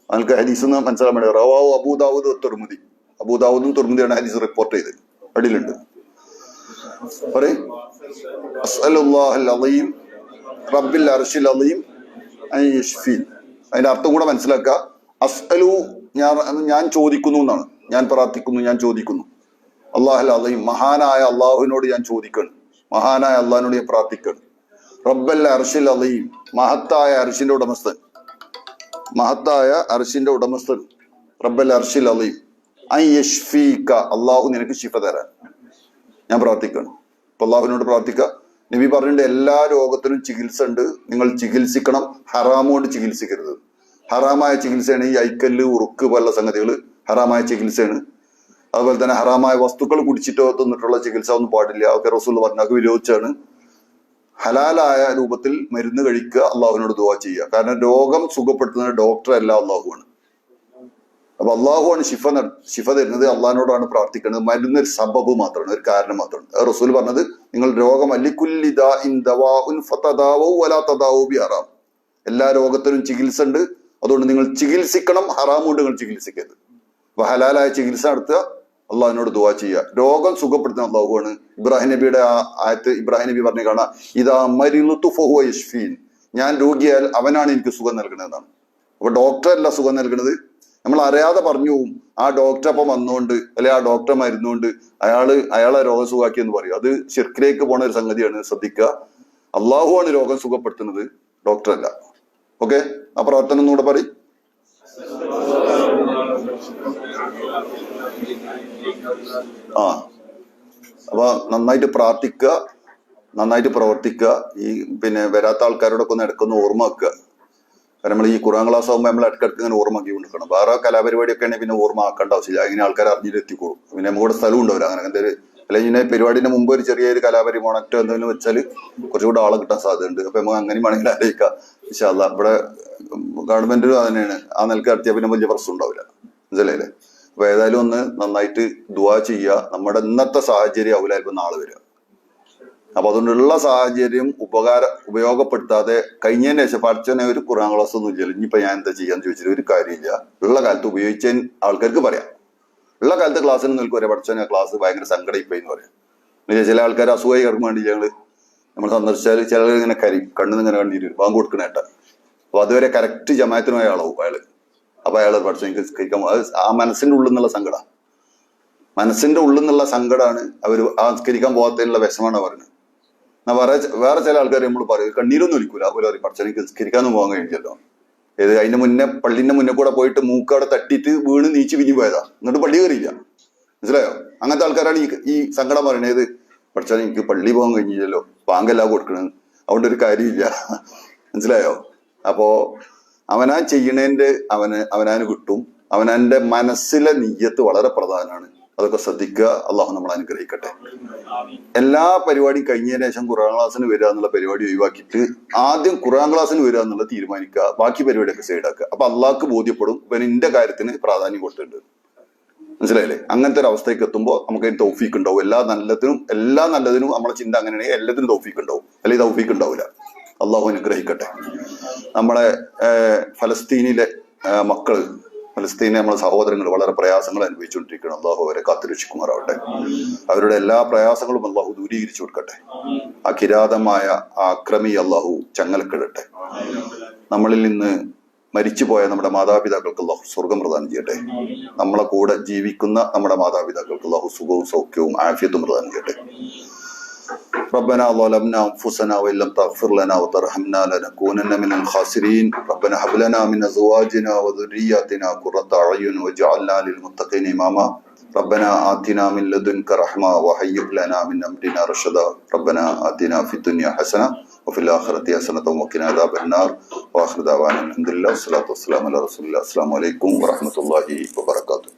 നമുക്ക് ഹദീസ് എന്ന് മനസ്സിലാൻ വേണ്ടി റവാഹു അബൂദാവൂദ് തുർമുദി, അബൂദാവൂദും തുർമുദിയാണ് ഹദീസ് റിപ്പോർട്ട് ചെയ്ത്. അടിയിലുണ്ട് പറയും അസ്അലുല്ലാഹൽ അലീം റബ്ബിൽ അർശിൽ അലീം അൻ യശ്ഫീൻ. അതിന്റെ അർത്ഥം കൂടെ മനസ്സിലാക്കുക. അസ്അലു ഞാൻ ചോദിക്കുന്നു എന്നാണ്, ഞാൻ പ്രാർത്ഥിക്കുന്നു, ഞാൻ ചോദിക്കുന്നു. അല്ലാഹുൽ അലീം മഹാനായ അള്ളാഹുവിനോട് ഞാൻ ചോദിക്കണം, മഹാനായ അള്ളാഹിനോട് ഞാൻ പ്രാർത്ഥിക്കണം. റബ്ബൽ അർശിൽ അലീം മഹത്തായ അർശിന്റെ ഉടമസ്ഥൻ, മഹത്തായ അർശിന്റെ ഉടമസ്ഥൻ റബ്ബൽ അർശിൽ അലീം അൻ യശ്ഫീക, അള്ളാഹു നിനക്ക് ശിഫ തരാൻ ഞാൻ പ്രാർത്ഥിക്കണം. അപ്പൊ അള്ളാഹുവിനോട് പ്രാർത്ഥിക്കുക. നബി പറഞ്ഞിട്ടുണ്ട് എല്ലാ രോഗത്തിനും ചികിത്സ ഉണ്ട്, നിങ്ങൾ ചികിത്സിക്കണം, ഹറാമ് കൊണ്ട് ചികിത്സിക്കരുത്. ഹറാമായ ചികിത്സയാണ് ഈ ഐക്കല്ല്, ഉറുക്ക് പോലുള്ള സംഗതികൾ ഹറാമായ ചികിത്സയാണ്. അതുപോലെ തന്നെ ഹറാമായ വസ്തുക്കൾ കുടിച്ചിട്ടോ തിന്നിട്ടുള്ള ചികിത്സ ഒന്നും പാടില്ല, അതൊക്കെ റസൂൽ പറഞ്ഞാൽ വിരോധിച്ചാണ്. ഹലാലായ രൂപത്തിൽ മരുന്ന് കഴിക്കുക, അള്ളാഹുവിനോട് ദുആ ചെയ്യുക. കാരണം രോഗം സുഖപ്പെടുത്തുന്ന ഡോക്ടർ അല്ല, അള്ളാഹുവാണ്. അപ്പൊ അള്ളാഹുവാണ് ശിഫ തരുന്നത്, അള്ളാഹിനോടാണ് പ്രാർത്ഥിക്കുന്നത്. മരുന്ന് ഒരു സബബ് മാത്രമാണ്, ഒരു കാരണം മാത്രമാണ്. റസൂൽ പറഞ്ഞത് നിങ്ങൾ രോഗം എല്ലാ രോഗത്തിനും ചികിത്സ ഉണ്ട്, അതുകൊണ്ട് നിങ്ങൾ ചികിത്സിക്കണം, ഹറാം കൊണ്ട് നിങ്ങൾ ചികിത്സിക്കരുത്. അപ്പൊ ഹലാലായ ചികിത്സ നടത്തുക, അള്ളാഹിനോട് ദുആ ചെയ്യുക. രോഗം സുഖപ്പെടുത്തുന്ന അള്ളാഹുവാണ്. ഇബ്രാഹിം നബിയുടെ ആ ആയത്ത് ഇബ്രാഹിം നബി പറഞ്ഞു കാണാം, ഇദാ മരിളുതു ഫഹുവ യശ്ഫീൻ, ഞാൻ രോഗിയായാൽ അവനാണ് എനിക്ക് സുഖം നൽകുന്നതെന്നാണ്. അപ്പൊ ഡോക്ടറല്ല സുഖം നൽകുന്നത്, നമ്മൾ അറിയാതെ പറഞ്ഞു പോവും ആ ഡോക്ടർ അപ്പം വന്നുകൊണ്ട് അല്ലെ ആ ഡോക്ടറെ മരുന്നുകൊണ്ട് അയാളെ രോഗം സുഖാക്കി എന്ന് പറയും. അത് ശിർക്കിലേക്ക് പോണ ഒരു സംഗതിയാണ്. ശ്രദ്ധിക്കുക, അള്ളാഹുവാണ് രോഗം സുഖപ്പെടുത്തുന്നത്, ഡോക്ടറല്ല. ഓക്കെ, ആ പ്രവർത്തനം ഒന്നുകൂടെ പറയും. അപ്പൊ നന്നായിട്ട് പ്രാർത്ഥിക്കുക, നന്നായിട്ട് പ്രവർത്തിക്കുക. ഈ വരാത്ത ആൾക്കാരോടൊക്കെ ഒന്ന് ഇടക്കൊന്ന് ഓർമ്മ വെക്കുക. കാരണം നമ്മൾ ഈ ഖുർആൻ ക്ലാസ് ആകുമ്പോൾ നമ്മൾ ഇടയ്ക്കിടയ്ക്ക് ഇങ്ങനെ ഓർമ്മയാക്കി കൊണ്ടിരിക്കണം. വേറെ കലാപരിപാടിയൊക്കെ ആണെങ്കിൽ പിന്നെ ഓർമ്മ ആക്കേണ്ട ആവശ്യമില്ല, അങ്ങനെ ആൾക്കാർ അറിഞ്ഞിട്ട് എത്തിക്കോളും. പിന്നെ നമുക്കിവിടെ സ്ഥലം ഉണ്ടാവില്ല അങ്ങനെ ഒരു, അല്ലെങ്കിൽ ഇങ്ങനെ പരിപാടിന്റെ മുമ്പ് ഒരു ചെറിയൊരു കലാപരി മോണക്റ്റോ എന്തെങ്കിലും വെച്ചാൽ കുറച്ചുകൂടെ ആളെ കിട്ടാൻ സാധ്യതയുണ്ട്. അപ്പൊ നമുക്ക് അങ്ങനെ വേണമെങ്കിൽ ആലോചിക്കാം. ഇൻഷാ അല്ലാഹ് ഇവിടെ ഗവൺമെന്റ് തന്നെയാണ് ആ നിലക്ക് നടത്തിയാൽ പിന്നെ വലിയ പ്രശ്നം ഉണ്ടാവില്ല, മനസ്സിലായില്ലേ? അപ്പൊ ഏതായാലും ഒന്ന് നന്നായിട്ട് ദുആ ചെയ്യുക. നമ്മുടെ ഇന്നത്തെ സാഹചര്യം ആവില്ല ഇപ്പൊ നാളെ വരിക. അപ്പൊ അതുകൊണ്ടുള്ള സാഹചര്യം ഉപയോഗപ്പെടുത്താതെ കഴിഞ്ഞതിന് ശേഷം പഠിച്ചവനെ ഒരു ഖുർആൻ ക്ലാസ് ഒന്നും ഇല്ല, ഇനിയിപ്പോ ഞാൻ എന്താ ചെയ്യാന്ന് ചോദിച്ചിട്ട് ഒരു കാര്യമില്ല. ഉള്ള കാലത്ത് ഉപയോഗിച്ച ആൾക്കാർക്ക് പറയാം. ഉള്ള കാലത്ത് ക്ലാസ്സിന് നിൽക്കും വരെ പഠിച്ചവനെ ക്ലാസ് ഭയങ്കര സങ്കടയിപ്പോയി എന്ന് പറയാം. ചില ആൾക്കാർ അസുഖമായി കിടക്കാൻ വേണ്ടി നമ്മൾ സന്ദർശിച്ചാൽ ചിലർ ഇങ്ങനെ കണ്ണിന്ന് ഇങ്ങനെ കണ്ടിട്ട് ബാങ്ക് കൊടുക്കണ കേട്ട. അപ്പൊ അതുവരെ കറക്റ്റ് ജമാഅത്തിന് പോയ ആളാവും അയാള്. അപ്പൊ അയാൾ പഠിച്ചു കഴിക്കാൻ ആ മനസ്സിന്റെ ഉള്ളിൽ നിന്നുള്ള സങ്കടം, മനസ്സിന്റെ ഉള്ളിൽ നിന്നുള്ള സങ്കടമാണ് അവർ ആ സ്കരിക്കാൻ പോകാത്തതിനുള്ള വിഷമാണ് പറയുന്നത്. വേറെ ചില ആൾക്കാർ നമ്മൾ പറയും കണ്ണീരൊന്നും ഒലിക്കൂല, അതുപോലെ പറയും പഠിച്ചവനിക്ക് സ്കരിക്കാനൊന്നും പോകാൻ കഴിഞ്ഞല്ലോ. ഏത് അതിന്റെ മുന്നേ പള്ളിന്റെ മുന്നേ കൂടെ പോയിട്ട് മൂക്കവിടെ തട്ടിയിട്ട് വീണ് നീച്ച് പിരിഞ്ഞു പോയതാ, എന്നിട്ട് പള്ളി കയറിയില്ല. മനസ്സിലായോ? അങ്ങനത്തെ ആൾക്കാരാണ് ഈ സങ്കടം പറയണത്. പഠിച്ചാൽ എനിക്ക് പള്ളി പോകാൻ കഴിഞ്ഞില്ലല്ലോ, ബാങ്കെല്ലാം കൊടുക്കണെന്ന്, അതുകൊണ്ട് ഒരു കാര്യമില്ല. മനസ്സിലായോ? അപ്പോ അവനാൻ ചെയ്യണേന്റെ അവനാന് കിട്ടും. അവനാന്റെ മനസ്സിലെ നിയ്യത്ത് വളരെ പ്രധാനമാണ്. അതൊക്കെ ശ്രദ്ധിക്കുക. അള്ളാഹു നമ്മളെ അനുഗ്രഹിക്കട്ടെ. എല്ലാ പരിപാടിയും കഴിഞ്ഞതിന് ശേഷം ഖുർആൻ ക്ലാസ്സിന് വരിക എന്നുള്ള പരിപാടി ഒഴിവാക്കിയിട്ട് ആദ്യം ഖുർആൻ ക്ലാസ്സിന് വരിക എന്നുള്ളത് തീരുമാനിക്കുക, ബാക്കി പരിപാടിയൊക്കെ സൈഡാക്കുക. അപ്പൊ അള്ളാഹ്ക്ക് ബോധ്യപ്പെടും ഇവനിന്റെ കാര്യത്തിന് പ്രാധാന്യം കൊടുത്തിട്ടുണ്ട്. മനസ്സിലായില്ലേ? അങ്ങനത്തെ ഒരു അവസ്ഥയ്ക്ക് എത്തുമ്പോൾ നമുക്ക് അതിന് തൗഫീക്ക് ഉണ്ടാവും. എല്ലാ നല്ലതിനും നമ്മളെ ചിന്ത അങ്ങനെയാണെങ്കിൽ എല്ലാത്തിനും തൗഫീക്ക് ഉണ്ടാവും, അല്ലെങ്കിൽ തൗഫീക്ക് ഉണ്ടാവില്ല. അള്ളാഹു അനുഗ്രഹിക്കട്ടെ. നമ്മളെ ഫലസ്തീനിലെ മക്കള്, ഫലസ്തീനിലെ നമ്മളെ സഹോദരങ്ങൾ വളരെ പ്രയാസങ്ങൾ അനുഭവിച്ചുകൊണ്ടിരിക്കണം. അള്ളാഹു അവരെ കാത്തുരക്ഷിക്കുമാറാവട്ടെ. അവരുടെ എല്ലാ പ്രയാസങ്ങളും അള്ളാഹു ദൂരീകരിച്ചു കൊടുക്കട്ടെ. ആ കിരാതമായ ആ അക്രമി അള്ളാഹു ചങ്ങലക്കിടട്ടെ. നമ്മളിൽ നിന്ന് മരിച്ചുപോയ നമ്മുടെ മാതാപിതാക്കൾക്ക് അള്ളാഹു സ്വർഗം പ്രദാനം ചെയ്യട്ടെ. നമ്മളെ കൂടെ ജീവിക്കുന്ന നമ്മുടെ മാതാപിതാക്കൾക്ക് അള്ളാഹു സുഖവും സൗഖ്യവും ആഫിയത്തും പ്രദാനം ചെയ്യട്ടെ. ربنا ظلمنا أنفسنا وإن لم تغفر لنا وترحمنا لنكونن من الخاسرين. ربنا هب لنا من أزواجنا وذرياتنا قرة أعين واجعلنا للمتقين إماما. ربنا آتنا من لدنك رحمة وهيئ لنا من أمرنا رشدا. ربنا آتنا في الدنيا حسنة وفي الآخرة حسنة وقنا عذاب النار. وآخر دعوانا الحمد لله والصلاة والسلام على رسول الله. السلام عليكم ورحمة الله وبركاته.